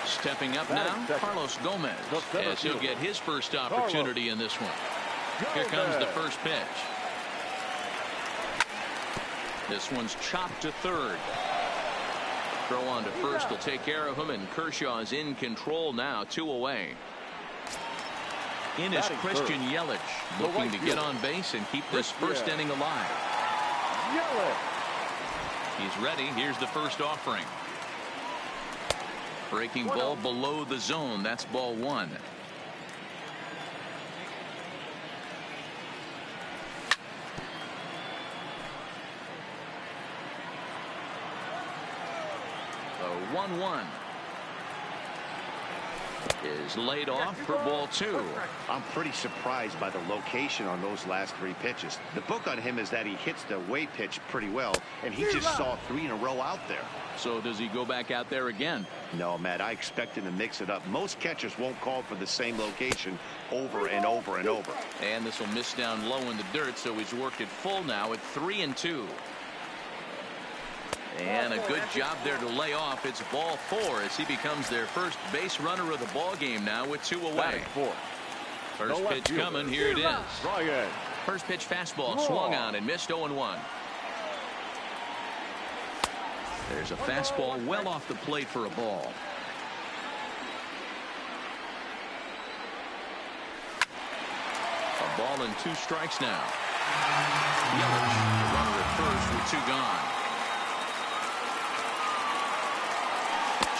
Stepping up now, Carlos Gomez, as he'll get his first opportunity in this one. Here comes the first pitch. This one's chopped to third. Throw on to first will take care of him, and Kershaw is in control now, 2 away. In is Christian Yelich, looking to get on base and keep this first inning alive. He's ready. Here's the first offering. Breaking ball below the zone. That's ball one. The 1-1 is laid off for ball two. I'm pretty surprised by the location on those last three pitches. The book on him is that he hits the away pitch pretty well, and he just saw three in a row out there. So does he go back out there again? No, Matt, I expect him to mix it up. Most catchers won't call for the same location over and over and over. And this will miss down low in the dirt, so he's worked it full now at 3-2. And a good job there to lay off. It's ball four as he becomes their first base runner of the ball game now with two away. First pitch coming. Here it is. First pitch fastball swung on and missed 0-1. There's a fastball well off the plate for a ball. A ball and 2 strikes now. Yelich, the runner at first with 2 gone.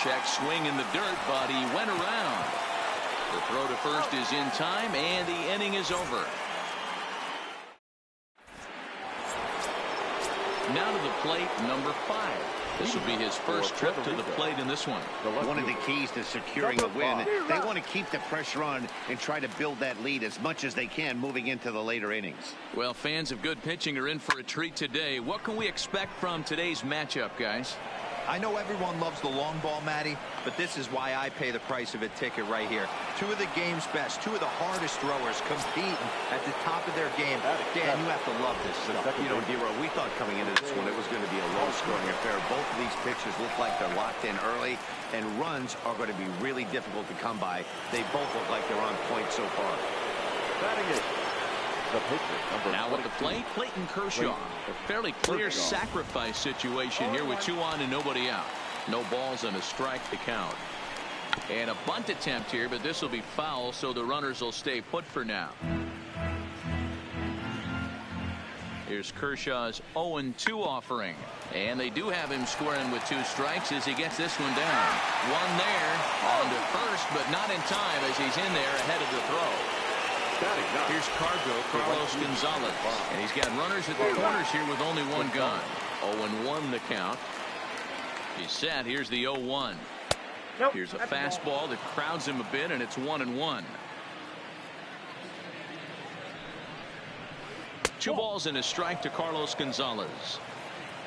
Check swing in the dirt, but he went around. The throw to first is in time, and the inning is over. Now to the plate, number 5. This will be his first trip to the plate in this one. One of the keys to securing a win, they want to keep the pressure on and try to build that lead as much as they can moving into the later innings. Well, fans of good pitching are in for a treat today. What can we expect from today's matchup, guys? I know everyone loves the long ball, Matty, but this is why I pay the price of a ticket right here. 2 of the game's best, 2 of the hardest throwers competing at the top of their game. Dan, you have to love this stuff. You know, D-Row, we thought coming into this one it was going to be a low-scoring affair. Both of these pitchers look like they're locked in early, and runs are going to be really difficult to come by. They both look like they're on point so far. Batting it. Now at the plate, Clayton Kershaw. A fairly clear sacrifice situation here with 2 on and nobody out. No balls and a strike to count. And a bunt attempt here, but this will be foul, so the runners will stay put for now. Here's Kershaw's 0-2 offering. And they do have him squaring with 2 strikes as he gets this one down. One there on to first, but not in time as he's in there ahead of the throw. Here's Carlos Gonzalez, and he's got runners at the corners here with only 1 gone. 0-1 the count. He's set. Here's the 0-1. Here's a fastball that crowds him a bit, and it's 1-1. 2 balls and a strike to Carlos Gonzalez.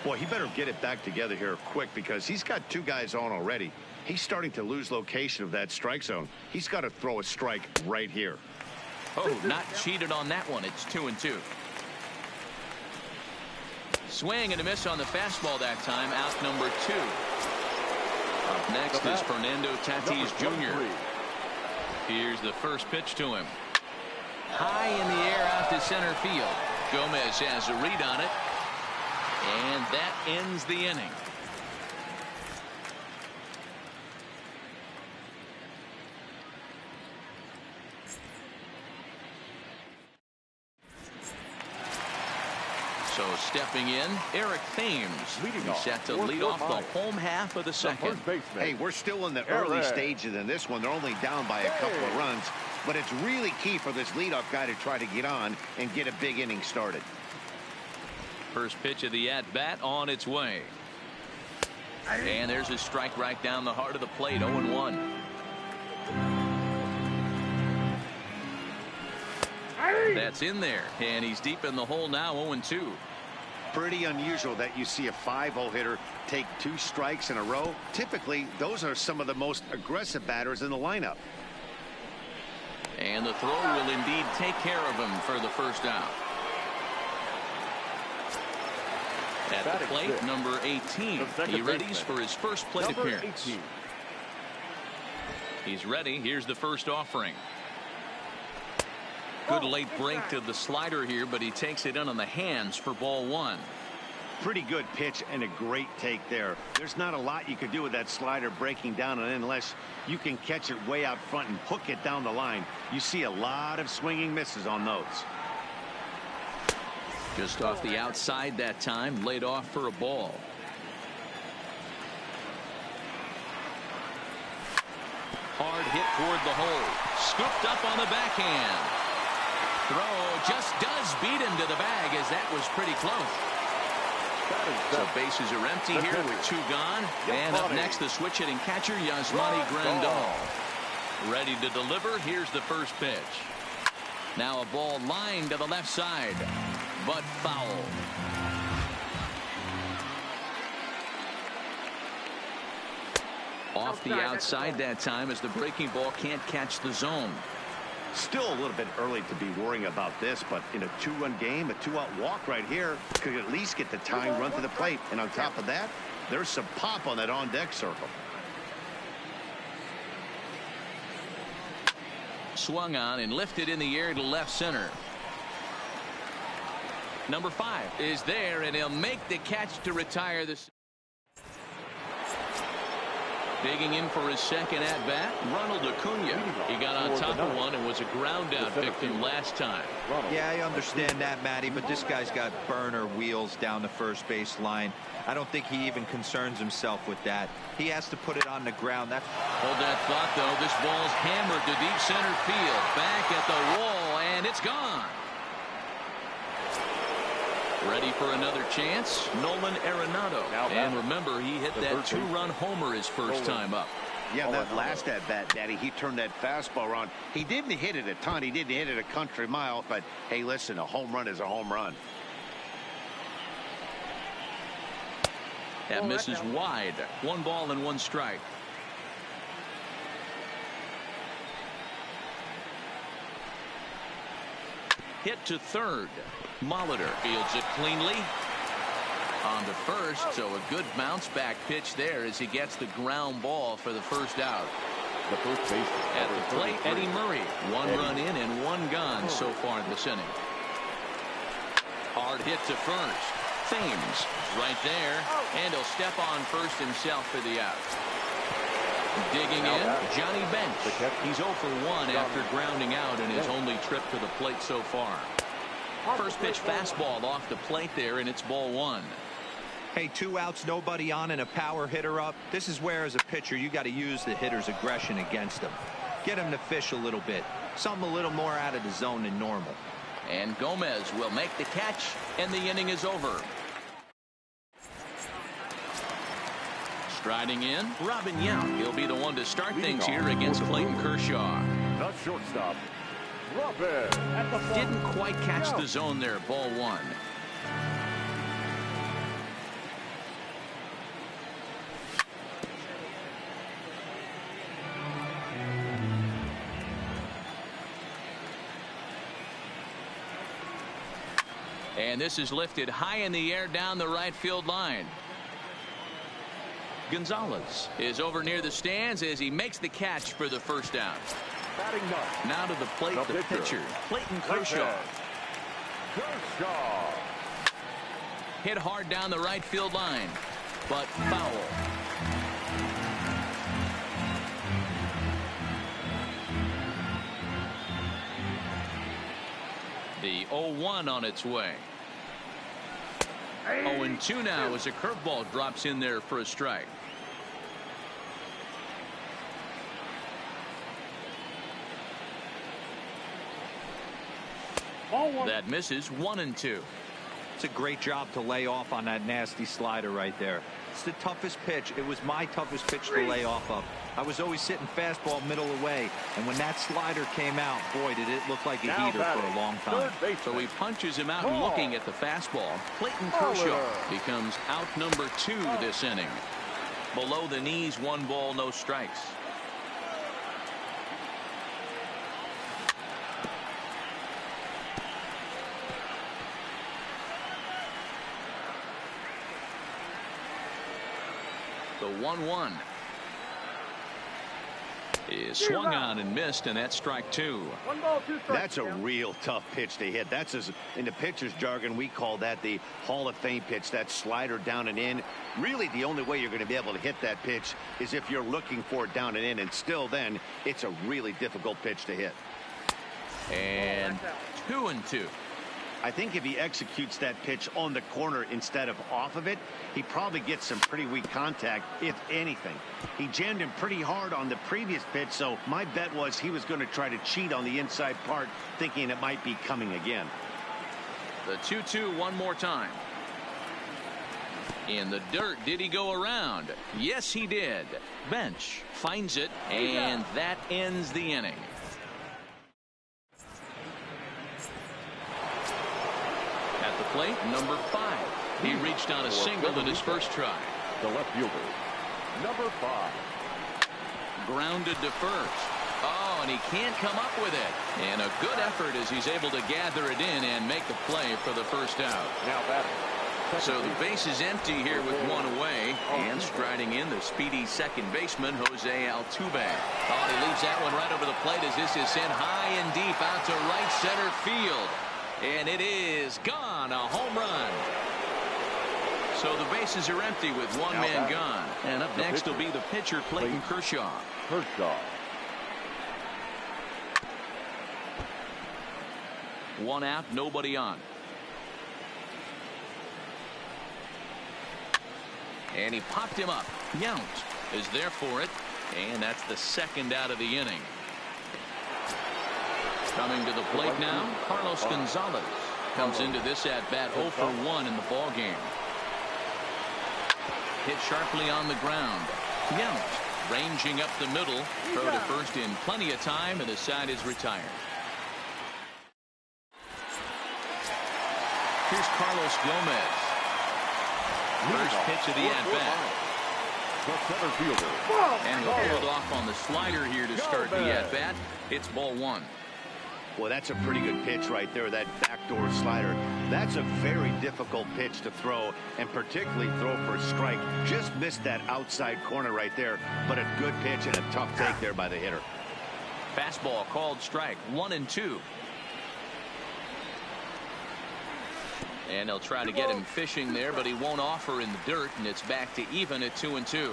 Boy, he better get it back together here quick because he's got 2 guys on already. He's starting to lose location of that strike zone. He's got to throw a strike right here. Oh, not cheated on that one. It's 2-2. Swing and a miss on the fastball that time. Out number 2. Up next is Fernando Tatis Jr. Here's the first pitch to him. High in the air out to center field. Gomez has a read on it. And that ends the inning. So stepping in, Eric Thames. He's set to lead off the home half of the second. Hey, we're still in the early stages in this one. They're only down by a couple of runs, but it's really key for this leadoff guy to try to get on and get a big inning started. First pitch of the at-bat on its way. And there's a strike right down the heart of the plate, 0-1. That's in there, and he's deep in the hole now, 0-2. Pretty unusual that you see a 5-0 hitter take 2 strikes in a row. Typically, those are some of the most aggressive batters in the lineup. And the throw will indeed take care of him for the first out. At the plate, number 18. He readies for his first plate appearance. He's ready. Here's the first offering. Good late break to the slider here, but he takes it in on the hands for ball 1. Pretty good pitch and a great take there. There's not a lot you could do with that slider breaking down, and unless you can catch it way out front and hook it down the line, you see a lot of swinging misses on those. Just off the outside that time, laid off for a ball. Hard hit toward the hole. Scooped up on the backhand. Throw just does beat him to the bag, as that was pretty close. So bases are empty here with 2 gone. And up next, the switch hitting catcher, Yasmani Grandal. Ready to deliver. Here's the first pitch. Now a ball lined to the left side, but foul. Off the outside that time, as the breaking ball can't catch the zone. Still a little bit early to be worrying about this, but in a 2-run game, a 2-out walk right here could at least get the tying run to the plate. And on top of that, there's some pop on that on-deck circle. Swung on and lifted in the air to left center. Number 5 is there, and he'll make the catch to retire this. Digging in for his second at-bat, Ronald Acuna. He got on top of one and was a ground-out victim last time. Yeah, I understand that, Matty, but this guy's got burner wheels down the first base line. I don't think he even concerns himself with that. He has to put it on the ground. Hold that thought, though. This ball's hammered to deep center field. Back at the wall, and it's gone. Ready for another chance, Nolan Arenado. And remember, he hit that 2-run homer his first time up. Yeah, that last at-bat, Daddy, he turned that fastball around. He didn't hit it a ton. He didn't hit it a country mile. But, hey, listen, a home run is a home run. That misses wide. 1 ball and 1 strike. Hit to third. Molitor fields it cleanly. On to first, so a good bounce back pitch there as he gets the ground ball for the first out. The first base at the plate, Eddie Murray. 1 run in and 1 gone so far this inning. Hard hit to first. Thames right there, and he'll step on first himself for the out. Digging in, Johnny Bench. He's 0 for 1 after grounding out in his only trip to the plate so far. First pitch fastball off the plate there, and it's ball 1. Hey, 2 outs, nobody on, and a power hitter up. This is where, as a pitcher, you got to use the hitter's aggression against him. Get him to fish a little bit. Something a little more out of the zone than normal. And Gomez will make the catch, and the inning is over. Striding in, Robin Yount. He'll be the one to start things here against Clayton Kershaw. The shortstop, Robin. Didn't quite catch the zone there, ball 1. And this is lifted high in the air down the right field line. Gonzalez is over near the stands as he makes the catch for the first out. Now to the plate, the pitcher, Clayton Kershaw. Hit hard down the right field line, but foul. The 0-1 on its way. 0-2 now as a curveball drops in there for a strike. That misses. 1-2. It's a great job to lay off on that nasty slider right there. It's the toughest pitch. It was my toughest pitch to lay off of. I was always sitting fastball middle away, and when that slider came out, boy, did it look like a heater for a long time. So he punches him out and looking at the fastball. Clayton Kershaw becomes out number 2 this inning. Below the knees, 1 ball, no strikes. The 1-1. is swung on and missed, and that's strike 2. 1 ball, 2 strikes. That's a real tough pitch to hit. That's, as in the pitcher's jargon, we call that the Hall of Fame pitch. That slider down and in. Really, the only way you're going to be able to hit that pitch is if you're looking for it down and in, and still then, it's a really difficult pitch to hit. And 2-2. I think if he executes that pitch on the corner instead of off of it, he probably gets some pretty weak contact, if anything. He jammed him pretty hard on the previous pitch, so my bet was he was going to try to cheat on the inside part, thinking it might be coming again. The 2-2 one more time. In the dirt, did he go around? Yes, he did. Bench finds it, and that ends the inning. At the plate, number 5. He reached on a single in his first try. The left fielder, number 5. Grounded to first. Oh, and he can't come up with it. And a good effort as he's able to gather it in and make the play for the first out. Now batting. So the base is empty here with 1 away, and striding in the speedy second baseman, Jose Altuve. Oh, he leaves that one right over the plate as this is sent high and deep out to right center field. And it is gone, a home run. So the bases are empty with 1 man gone. And up next will be the pitcher, Clayton Kershaw. Kershaw. 1 out, nobody on. And he popped him up. Yount is there for it, and that's the 2nd out of the inning. Coming to the plate now, Carlos Gonzalez comes into this at-bat 0 for 1 in the ball game. Hit sharply on the ground. Yount ranging up the middle. Throw to first in plenty of time, and the side is retired. Here's Carlos Gomez. First pitch of the at-bat. The center fielder. And he'll pull it off on the slider here to start the at-bat. It's ball 1. Well, that's a pretty good pitch right there, that backdoor slider. That's a very difficult pitch to throw, and particularly throw for a strike. Just missed that outside corner right there, but a good pitch and a tough take there by the hitter. Fastball called strike, 1-2. And they'll try to get him fishing there, but he won't offer in the dirt, and it's back to even at 2-2.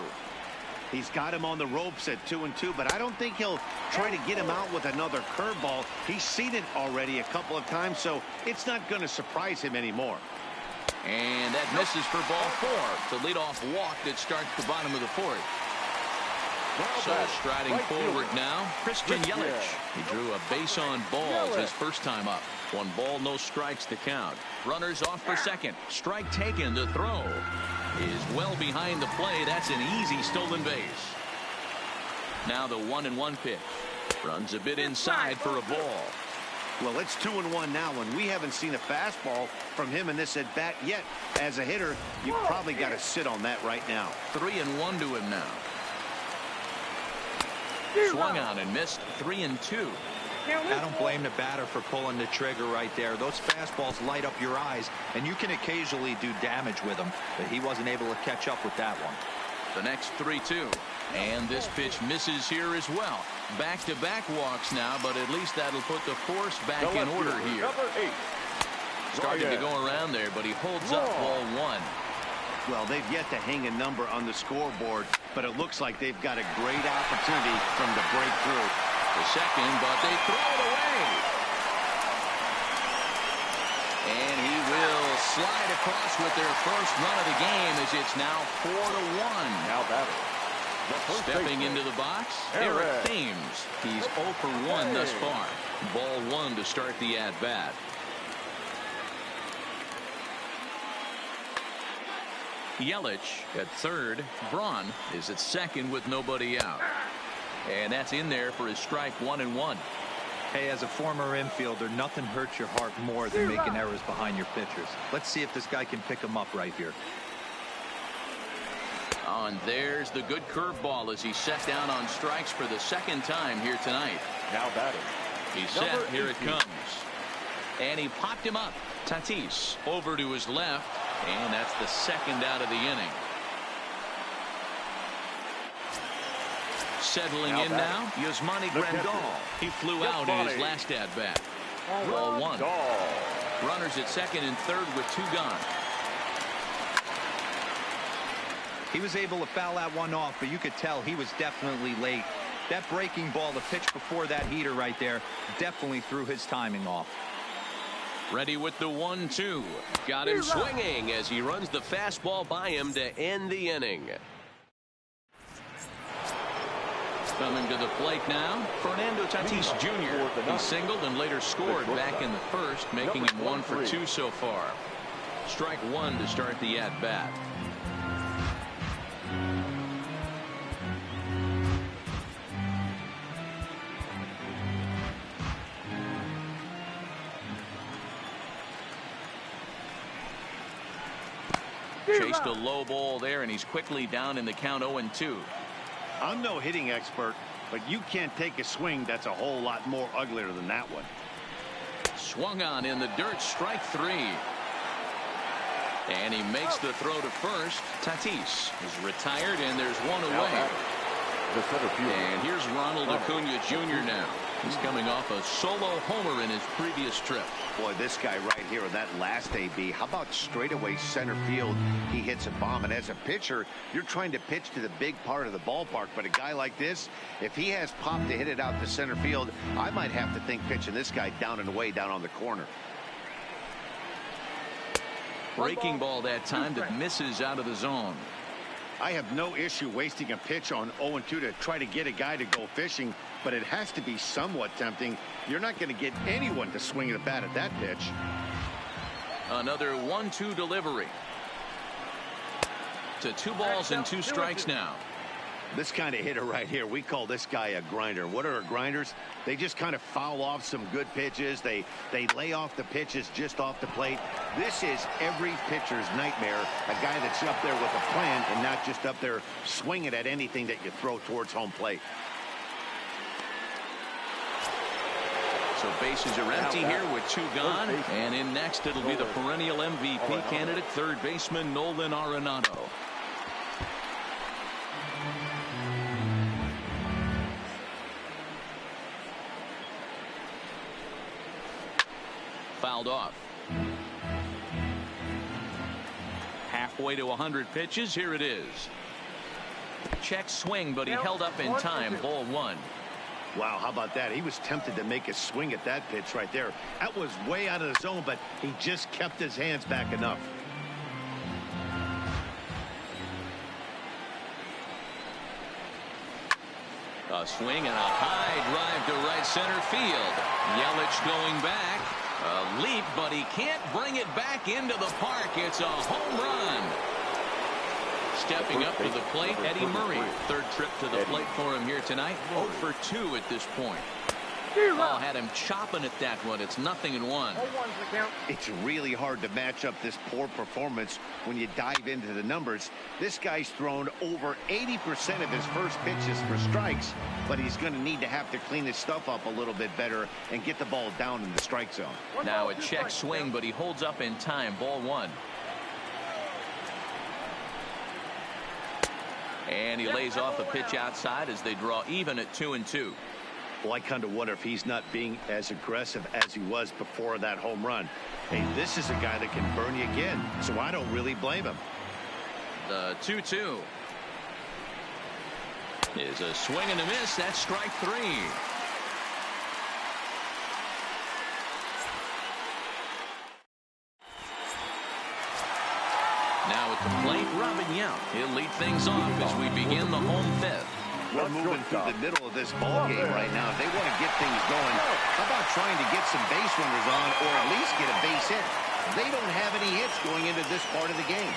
He's got him on the ropes at 2-2, but I don't think he'll try to get him out with another curveball. He's seen it already a couple of times, so it's not going to surprise him anymore. And that misses for ball 4. The leadoff walk that starts the bottom of the 4th. So striding forward now, Christian Yelich. He drew a base on balls his first time up. 1 ball, no strikes to count. Runners off for second. Strike taken. The throw is well behind the play. That's an easy stolen base. Now the 1-1 pitch. Runs a bit inside for a ball. Well, it's 2-1 now, and we haven't seen a fastball from him in this at-bat yet. As a hitter, you've probably got to sit on that right now. 3-1 to him now. Swung on and missed. 3-2. I don't blame the batter for pulling the trigger right there. Those fastballs light up your eyes, and you can occasionally do damage with them, but he wasn't able to catch up with that one. The next 3-2. And this pitch misses here as well. Back-to-back walks now, but at least that'll put the force back in order here. Number 8. Starting to go around there, but he holds up ball 1. Well, they've yet to hang a number on the scoreboard, but it looks like they've got a great opportunity from the breakthrough. The second, but they throw it away. And he will slide across with their first run of the game as it's now 4-1. Now batting. Stepping into the box, Eric Thames. He's 0 for 1 thus far. Ball 1 to start the at-bat. Yelich at third. Braun is at second with nobody out. And that's in there for his strike 1-1. Hey, as a former infielder, nothing hurts your heart more than making errors behind your pitchers. Let's see if this guy can pick them up right here. Oh, and there's the good curveball as he's set down on strikes for the 2nd time here tonight. Now batting. He's set. Here it comes. And he popped him up. Tatis over to his left. And that's the 2nd out of the inning. settling in now, Yasmani Grandal. He flew out in his last at-bat. Ball one. Runners at second and third with 2 gone. He was able to foul that one off, but you could tell he was definitely late. That breaking ball, the pitch before that heater right there, definitely threw his timing off. Ready with the 1-2. Got him swinging as he runs the fastball by him to end the inning. Coming to the plate now, Fernando Tatis Jr. He singled and later scored back in the first, making him 1 for 2 so far. Strike 1 to start the at-bat. Chased a low ball there, and he's quickly down in the count 0-2. I'm no hitting expert, but you can't take a swing that's a whole lot more uglier than that one. Swung on in the dirt, strike 3. And he makes the throw to first. Tatis is retired, and there's one away. And here's Ronald Acuna Jr. now. He's coming off a solo homer in his previous trip. Boy, this guy right here in that last AB, how about straightaway center field? He hits a bomb, and as a pitcher, you're trying to pitch to the big part of the ballpark, but a guy like this, if he has pop to hit it out to center field, I might have to think pitching this guy down and away down on the corner. Breaking ball that time that misses out of the zone. I have no issue wasting a pitch on 0-2 to try to get a guy to go fishing, but it has to be somewhat tempting. You're not going to get anyone to swing the bat at that pitch. Another 1-2 delivery. To 2 balls and 2 strikes now. This kind of hitter right here, we call this guy a grinder. What are grinders? They just kind of foul off some good pitches. They lay off the pitches just off the plate. This is every pitcher's nightmare, a guy that's up there with a plan and not just up there swinging at anything that you throw towards home plate. So bases are empty here with 2 gone. And in next, it'll be the perennial MVP candidate, third baseman Nolan Arenado. Fouled off. Halfway to 100 pitches. Here it is. Check swing, but he held up in time. Ball 1. Wow, how about that? He was tempted to make a swing at that pitch right there. That was way out of the zone, but he just kept his hands back enough. A swing and a high drive to right center field. Yelich going back. A leap, but he can't bring it back into the park. It's a home run. Stepping up to the plate, Eddie Murray. Third trip to the plate for him here tonight. 0 for 2 at this point. Ball had him chopping at that one. It's 0-1. It's really hard to match up this poor performance when you dive into the numbers. This guy's thrown over 80% of his first pitches for strikes, but he's going to need to have to clean his stuff up a little bit better and get the ball down in the strike zone. Now a check swing, but he holds up in time. Ball 1. And he lays off a pitch outside as they draw even at 2-2. Well, I kind of wonder if he's not being as aggressive as he was before that home run. Hey, this is a guy that can burn you again, so I don't really blame him. The 2-2 is a swing and a miss. That's strike 3. Now at the plate, Robin Yount. He'll lead things off as we begin the home 5th. We're moving through the middle of this ball game right now. If they want to get things going, how about trying to get some base runners on or at least get a base hit? They don't have any hits going into this part of the game.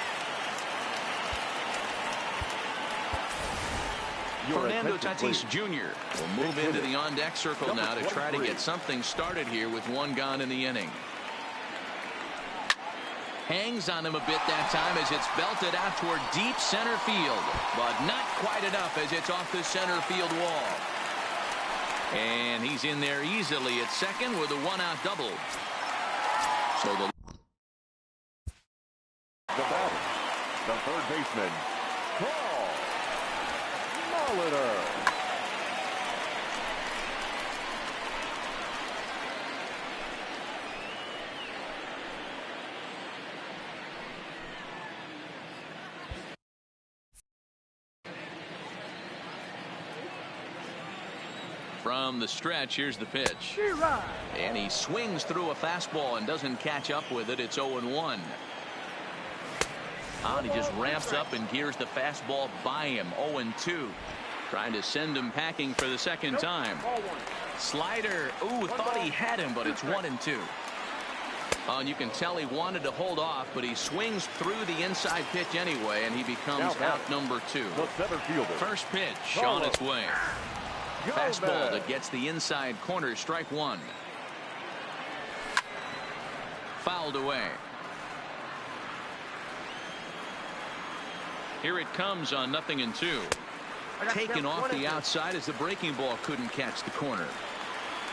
Fernando Tatis Jr. will move into the on-deck circle now to try to get something started here with 1 gone in the inning. Hangs on him a bit that time as it's belted out toward deep center field, but not quite enough as it's off the center field wall. And he's in there easily at second with a 1-out double. So the batter, the third baseman, Paul Molitor. From the stretch, here's the pitch. And he swings through a fastball and doesn't catch up with it. It's 0-1. And he just ramps up and gears the fastball by him. 0-2. Trying to send him packing for the second time. Slider. Ooh, thought he had him, but it's 1-2. And you can tell he wanted to hold off, but he swings through the inside pitch anyway, and he becomes out number 2. The center fielder. First pitch on its way. Fastball that gets the inside corner. Strike 1. Fouled away. Here it comes on 0-2. Taken off the outside as the breaking ball couldn't catch the corner.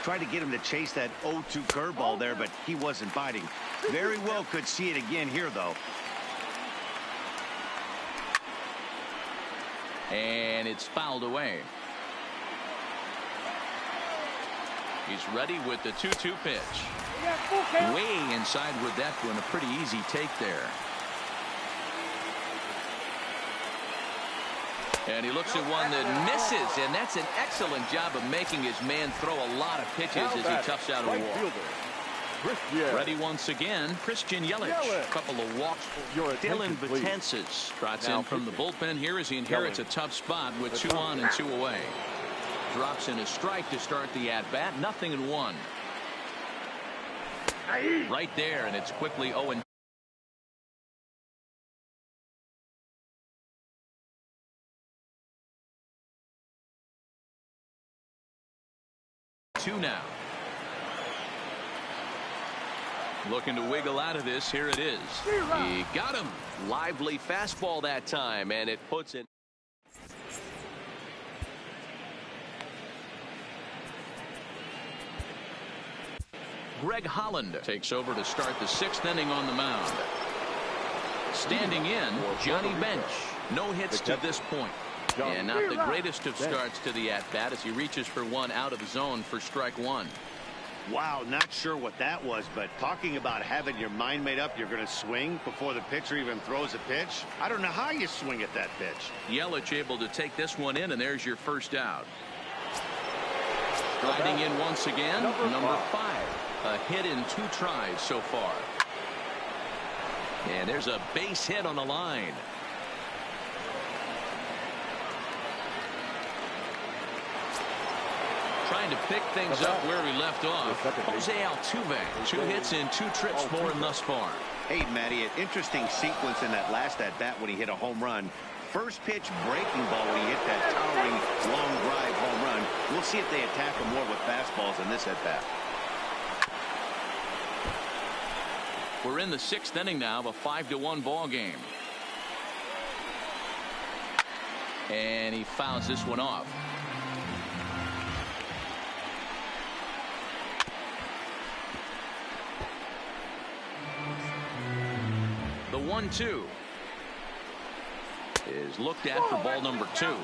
Tried to get him to chase that 0-2 curveball there, but he wasn't biting. Very well could see it again here, though. And it's fouled away. He's ready with the 2-2 pitch. Way inside with that one. A pretty easy take there. And he looks at one that misses, and that's an excellent job of making his man throw a lot of pitches as he toughs out a wall. Ready once again, Christian Yelich. A couple of walks. Dylan Betances trots in from the bullpen here as he inherits a tough spot with 2 on and 2 away. Drops in a strike to start the at-bat. 0-1. Right there, and it's quickly 0-2 now. Looking to wiggle out of this. Here it is. He got him. Lively fastball that time, and it puts it. Greg Holland takes over to start the 6th inning on the mound. Standing in, Johnny Bench. No hits to this point. And not the greatest of starts to the at-bat as he reaches for one out of the zone for strike 1. Wow, not sure what that was, but talking about having your mind made up you're going to swing before the pitcher even throws a pitch. I don't know how you swing at that pitch. Yelich able to take this one in, and there's your first out. Riding in once again, number 5. A hit in 2 tries so far. And there's a base hit on the line. Trying to pick things up where we left off. Jose Altuve, 2 hits in 2 trips for him thus far. Hey, Matty, an interesting sequence in that last at-bat when he hit a home run. First pitch breaking ball when he hit that towering long drive home run. We'll see if they attack him more with fastballs in this at-bat. We're in the 6th inning now of a 5-1 ball game. And he fouls this one off. The 1-2 is looked at for ball number 2.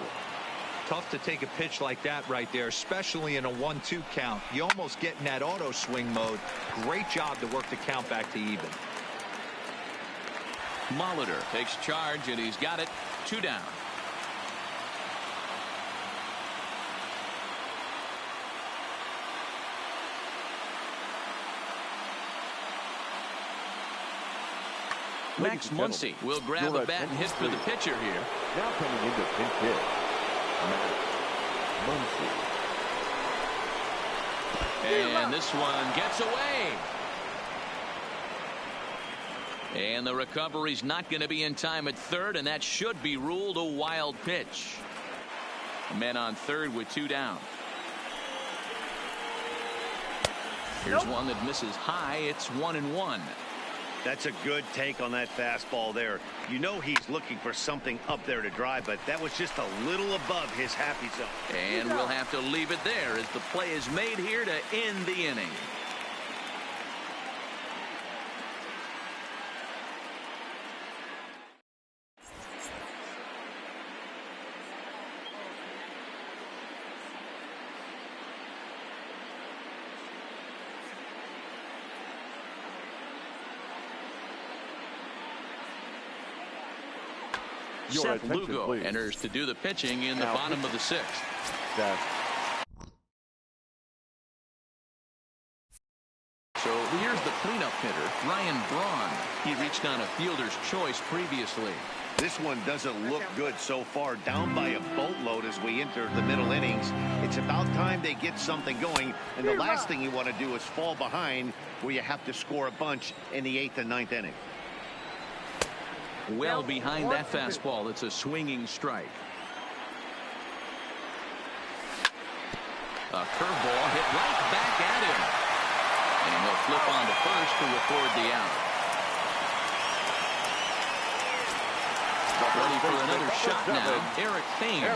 Tough to take a pitch like that right there, especially in a 1-2 count. You almost get in that auto swing mode. Great job to work the count back to even. Molitor takes charge, and he's got it. 2 down. Max Muncy will grab a bat and hit for the pitcher here. Now coming into pinch hit, Max Muncy. And this one gets away. And the recovery's not going to be in time at third, and that should be ruled a wild pitch. Men on third with 2 down. Here's one that misses high. It's 1-1. That's a good take on that fastball there. You know he's looking for something up there to drive, but that was just a little above his happy zone. And we'll have to leave it there as the play is made here to end the inning. Seth Lugo enters to do the pitching in the bottom of the 6th. So here's the cleanup hitter, Ryan Braun. He reached on a fielder's choice previously. This one doesn't look good so far. Down by a boatload as we enter the middle innings. It's about time they get something going. And the last thing you want to do is fall behind where you have to score a bunch in the 8th and 9th inning. Well behind that fastball. It's a swinging strike. A curveball hit right back at him. And he'll flip on to first to record the out. Ready for another shot now. Eric Thames.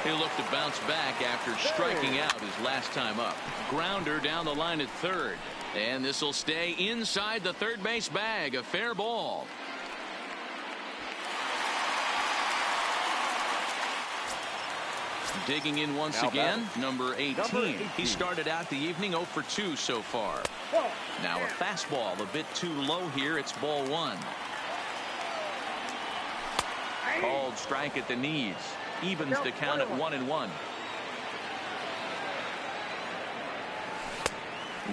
He'll look to bounce back after striking out his last time up. Grounder down the line at third. And this will stay inside the third base bag. A fair ball. Digging in once again, number 18. He started out the evening 0 for 2 so far. Now a fastball a bit too low here. It's ball 1. Called strike at the knees. Evens the count at 1-1.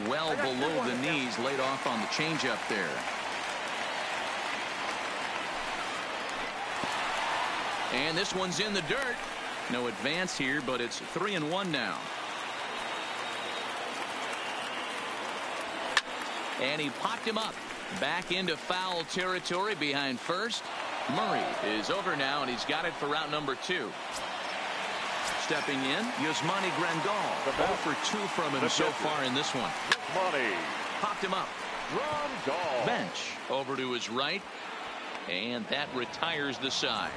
Well below the knees, laid off on the changeup there. And this one's in the dirt. No advance here, but it's 3-1 now. And he popped him up. Back into foul territory behind first. Murray is over now, and he's got it for route number 2. Stepping in, Yasmani Grandal. 0 for 2 from him so far in this one. Popped him up. Bench over to his right, and that retires the side.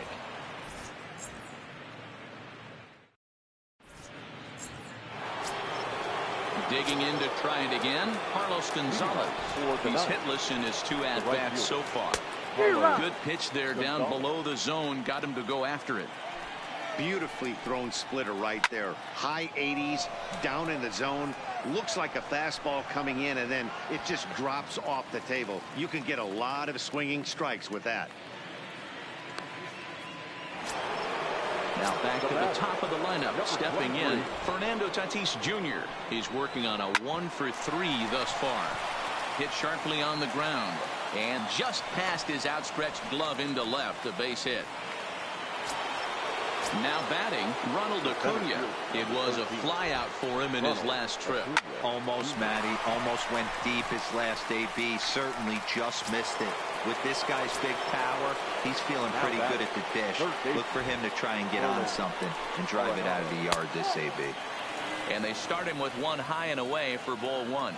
Digging in to try it again, Carlos Gonzalez. He's hitless in his 2 at-bats so far. Good pitch there down below the zone. Got him to go after it. Beautifully thrown splitter right there. High 80s, down in the zone. Looks like a fastball coming in, and then it just drops off the table. You can get a lot of swinging strikes with that. Now back to the top of the lineup. Stepping in, Fernando Tatis Jr. He's working on a 1 for 3 thus far. Hit sharply on the ground. And just past his outstretched glove into left. A base hit. Now batting, Ronald Acuna. It was a fly out for him in his last trip. Almost, Matty. Almost went deep his last AB. Certainly just missed it. With this guy's big power, he's feeling pretty good at the dish. Look for him to try and get on something and drive it out of the yard this AB. And they start him with 1 high and away for ball 1.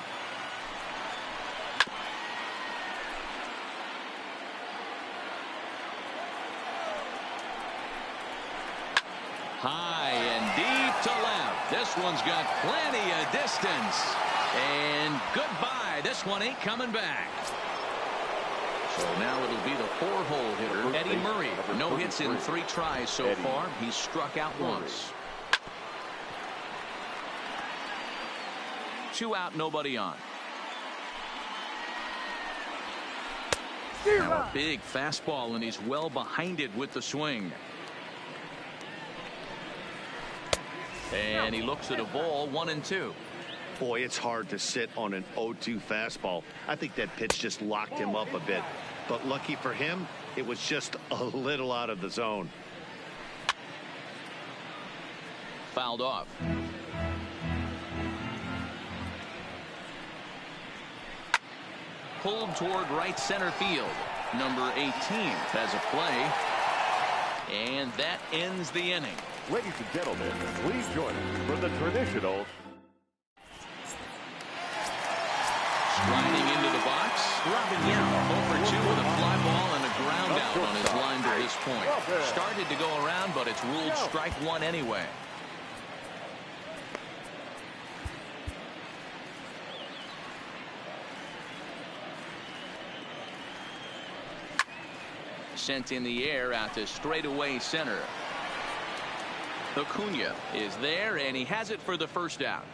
High and deep to left. This one's got plenty of distance. And goodbye. This one ain't coming back. So now it'll be the 4-hole hitter, Eddie Murray. No hits in 3 tries so far. He's struck out once. 2 out, nobody on. Now a big fastball, and he's well behind it with the swing. And he looks at a ball, 1-2. Boy, it's hard to sit on an 0-2 fastball. I think that pitch just locked him up a bit. But lucky for him, it was just a little out of the zone. Fouled off. Pulled toward right center field. Number 18 has a play. And that ends the inning. Ladies and gentlemen, please join us for the traditional. Striding into the box, Robin Yount, 0 for 2 with a fly ball and a ground out on his line to this point. Started to go around, but it's ruled strike 1 anyway. Sent in the air out to straightaway center. Acuna is there, and he has it for the first out.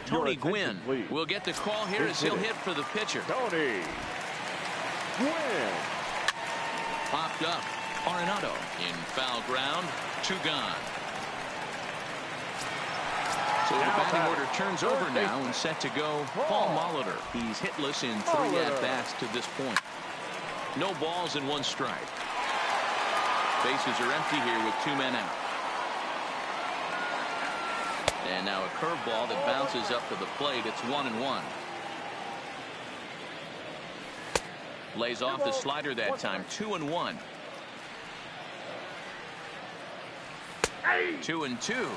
Tony Gwynn will get the call here as he'll hit for the pitcher. Tony Gwynn. Popped up. Arenado in foul ground. 2 gone. So the batting order turns over now and set to go Paul Molitor. He's hitless in 3 at-bats to this point. No balls and 1 strike. Bases are empty here with 2 men out. And now a curveball that bounces up to the plate. It's 1-1. Lays off the slider that time. 2-1. 2-2.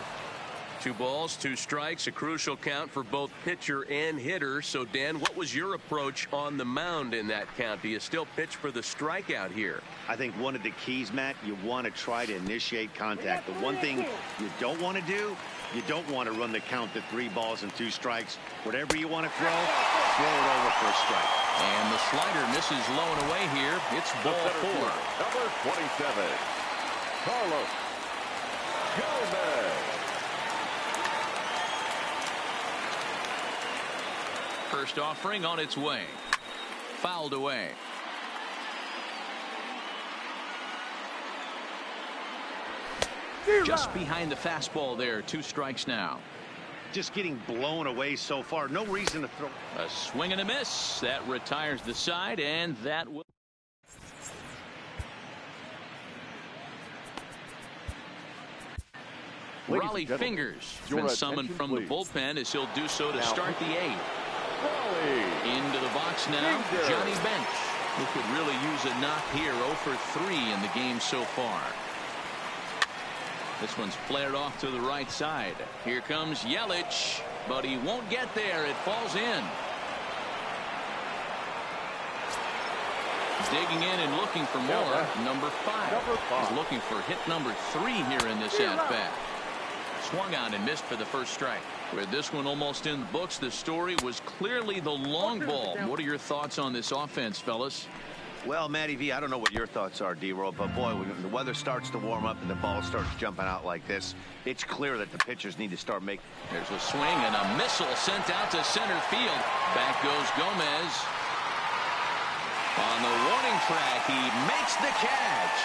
2 balls, 2 strikes, a crucial count for both pitcher and hitter. So, Dan, what was your approach on the mound in that count? Do you still pitch for the strikeout here? I think one of the keys, Matt, you want to try to initiate contact. The one thing you don't want to do, you don't want to run the count to 3 balls and 2 strikes. Whatever you want to throw it over for a strike. And the slider misses low and away here. It's ball 4. Number 27, Carlos Gomez. First offering on its way. Fouled away. Just behind the fastball there. 2 strikes now. Just getting blown away so far. No reason to throw. A swing and a miss. That retires the side, and that will. Raleigh Fingers been summoned from the bullpen as he'll do so to start the 8th. Into the box now, Johnny Bench, who could really use a knock here. 0 for 3 in the game so far. This one's flared off to the right side. Here comes Yelich, but he won't get there. It falls in. Digging in and looking for more. Number 5. He's looking for hit number 3 here in this at-bat. Swung on and missed for the first strike. With this one almost in the books, the story was clearly the long ball. What are your thoughts on this offense, fellas? Well, Matty V, I don't know what your thoughts are, D-Roll, but boy, when the weather starts to warm up and the ball starts jumping out like this, it's clear that the pitchers need to start making. There's a swing and a missile sent out to center field. Back goes Gomez. On the warning track, he makes the catch.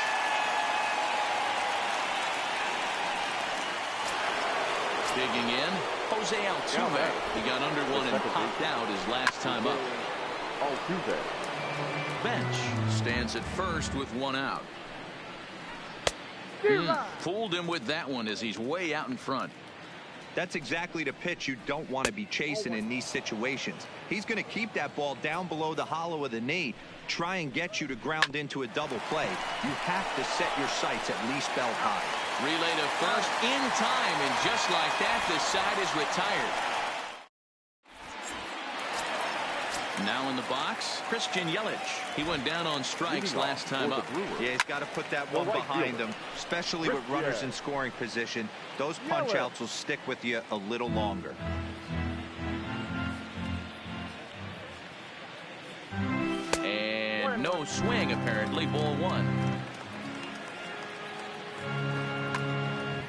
Digging in, Jose Altuve. He got under one and popped out his last time up. Altuve. Bench stands at first with 1 out. Fooled him with that one as he's way out in front. That's exactly the pitch you don't want to be chasing in these situations. He's going to keep that ball down below the hollow of the knee, try and get you to ground into a double play. You have to set your sights at least belt high. Relay to first in time, and just like that, the side is retired. Now in the box, Christian Yelich. He went down on strikes last time up. Yeah, he's got to put that one behind him, especially with runners in scoring position. Those punch outs will stick with you a little longer. And no swing, apparently. Ball 1.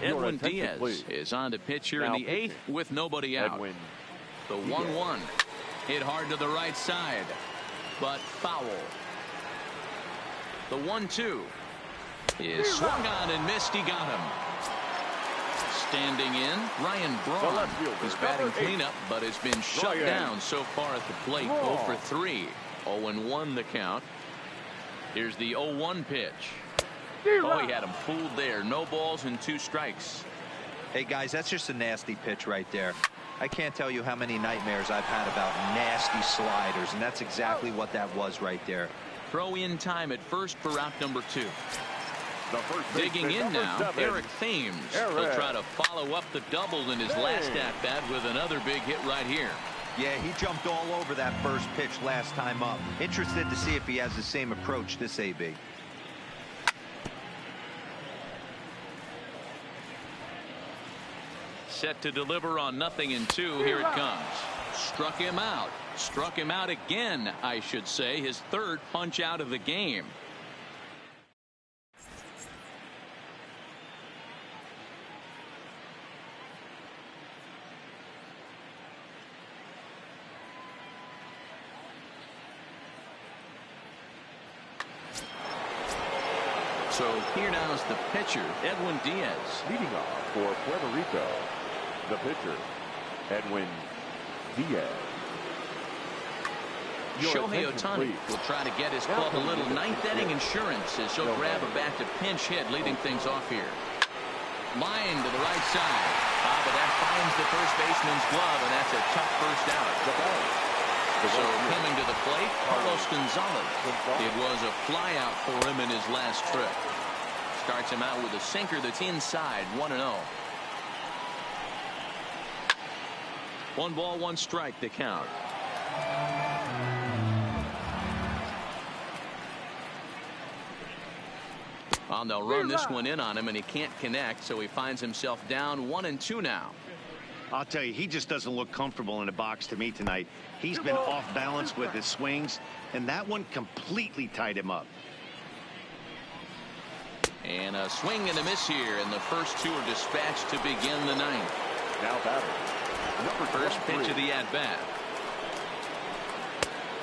Edwin Diaz is on to pitch here in the 8th with nobody out. The 1-1. Hit hard to the right side, but foul. The 1-2 is swung on and missed. He got him. Standing in, Ryan Braun. He's batting cleanup, but has been shut down so far at the plate. 0 for 3. 0-1 the count. Here's the 0-1 pitch. Oh, he had him fooled there. No balls and 2 strikes. Hey, guys, that's just a nasty pitch right there. I can't tell you how many nightmares I've had about nasty sliders, and that's exactly what that was right there. Throw in time at first for out number 2. Digging in now, Eric Thames. He'll try to follow up the double in his last at-bat with another big hit right here. Yeah, he jumped all over that first pitch last time up. Interested to see if he has the same approach this AB. Set to deliver on 0-2. Here it comes. Struck him out. Struck him out again, I should say. His 3rd punch out of the game. So here now is the pitcher, Edwin Diaz. Leading off for Puerto Rico, the pitcher, Edwin Diaz. Shohei Ohtani will try to get his club a little ninth inning insurance as he'll grab a bat to pinch hit, leading things off here. Line to the right side. But that finds the first baseman's glove, and that's a tough first out. So coming to the plate, Carlos Gonzalez. It was a fly out for him in his last trip. Starts him out with a sinker that's inside, 1-0. 1 ball, 1 strike to count. Well, they'll run this one in on him, and he can't connect, so he finds himself down 1-2 now. I'll tell you, he just doesn't look comfortable in the box to me tonight. He's been off balance with his swings, and that one completely tied him up. And a swing and a miss here, and the first two are dispatched to begin the ninth. Now batting. First pitch of the at-bat.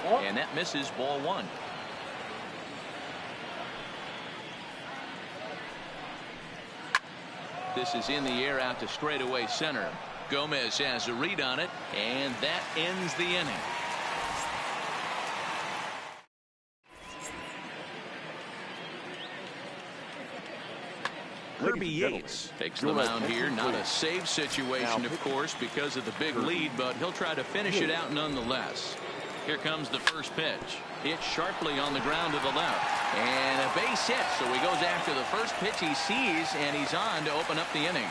And that misses, ball 1. This is in the air out to straightaway center. Gomez has a read on it, and that ends the inning. Kirby Yates takes the mound here. Not a save situation, of course, because of the big lead, but he'll try to finish it out nonetheless. Here comes the first pitch. Hit sharply on the ground to the left. And a base hit, so he goes after the first pitch he sees, and he's on to open up the inning.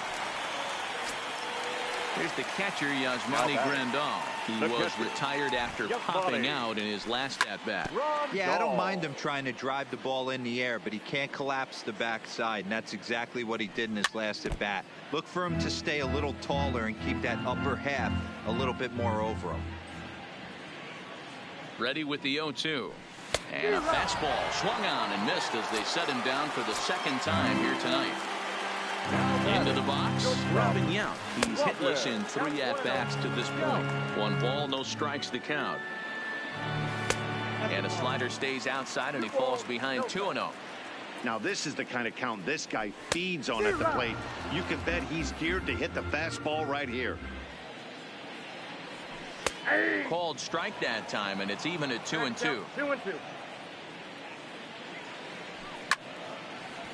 Here's the catcher, Yasmani Grandal. He was retired after popping out in his last at-bat. Yeah, I don't mind him trying to drive the ball in the air, but he can't collapse the backside, and that's exactly what he did in his last at-bat. Look for him to stay a little taller and keep that upper half a little bit more over him. Ready with the 0-2. And a fastball swung on and missed as they set him down for the second time here tonight. Into the box, Robin Yount. He's hitless in 3 at-bats to this point. 1 ball, no strikes to count. And a slider stays outside, and he falls behind 2-0. Now this is the kind of count this guy feeds on at the plate. You can bet he's geared to hit the fastball right here. Called strike that time, and it's even at 2-2.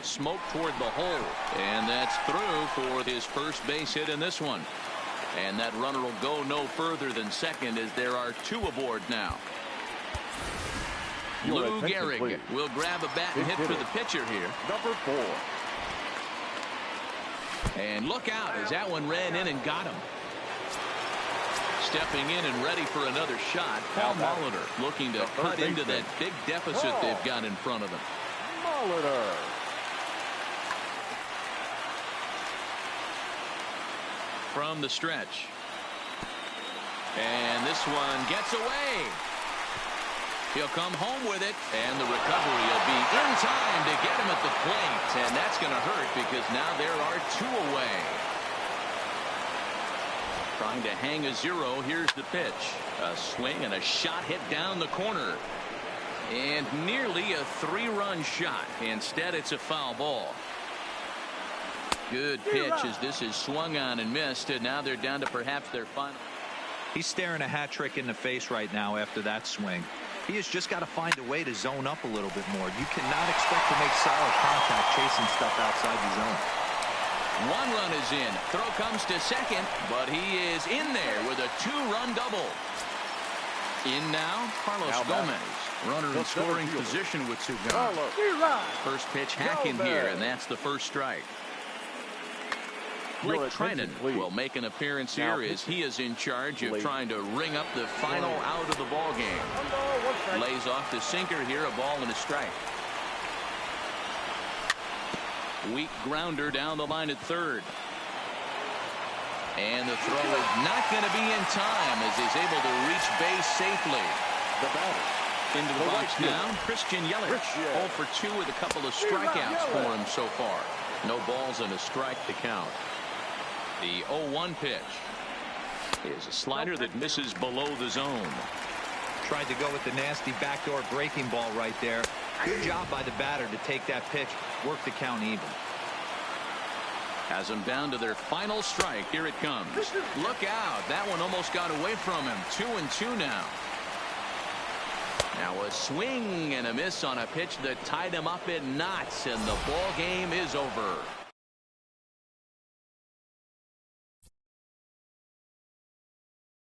Smoke toward the hole, and that's through for his first base hit in this one. And that runner will go no further than second, as there are 2 aboard now. Lou Gehrig will grab a bat and hit for the pitcher here. Number 4. And look out as that one ran in and got him. Stepping in and ready for another shot, Paul Molitor looking to cut into that big deficit they've got in front of them. Molitor. From the stretch. And this one gets away. He'll come home with it, and the recovery will be in time to get him at the plate. And that's going to hurt because now there are 2 away. Trying to hang a 0. Here's the pitch. A swing and a shot hit down the corner. And nearly a 3-run shot. Instead, it's a foul ball. Good pitch as this is swung on and missed, and now they're down to perhaps their final. He's staring a hat trick in the face right now after that swing. He has just got to find a way to zone up a little bit more. You cannot expect to make solid contact chasing stuff outside the zone. 1 run is in. Throw comes to second, but he is in there with a 2-run double. In now, Carlos Gomez. Runner in scoring position with 2 guns. First pitch hacking here, and that's the first strike. Blake Treinen will make an appearance here as he is in charge of trying to ring up the final out of the ball game. Lays off the sinker here, a ball and a strike. Weak grounder down the line at third. And the throw is not going to be in time as he's able to reach base safely. The batter. Into the box now, Christian Yelich. 0 for 2 with a couple of strikeouts for him so far. No balls and a strike to count. The 0-1 pitch is a slider that misses below the zone. Tried to go with the nasty backdoor breaking ball right there. Good job by the batter to take that pitch, work the count even. Has them down to their final strike. Here it comes. Look out. That one almost got away from him. 2-2 now. Now a swing and a miss on a pitch that tied him up in knots, and the ball game is over.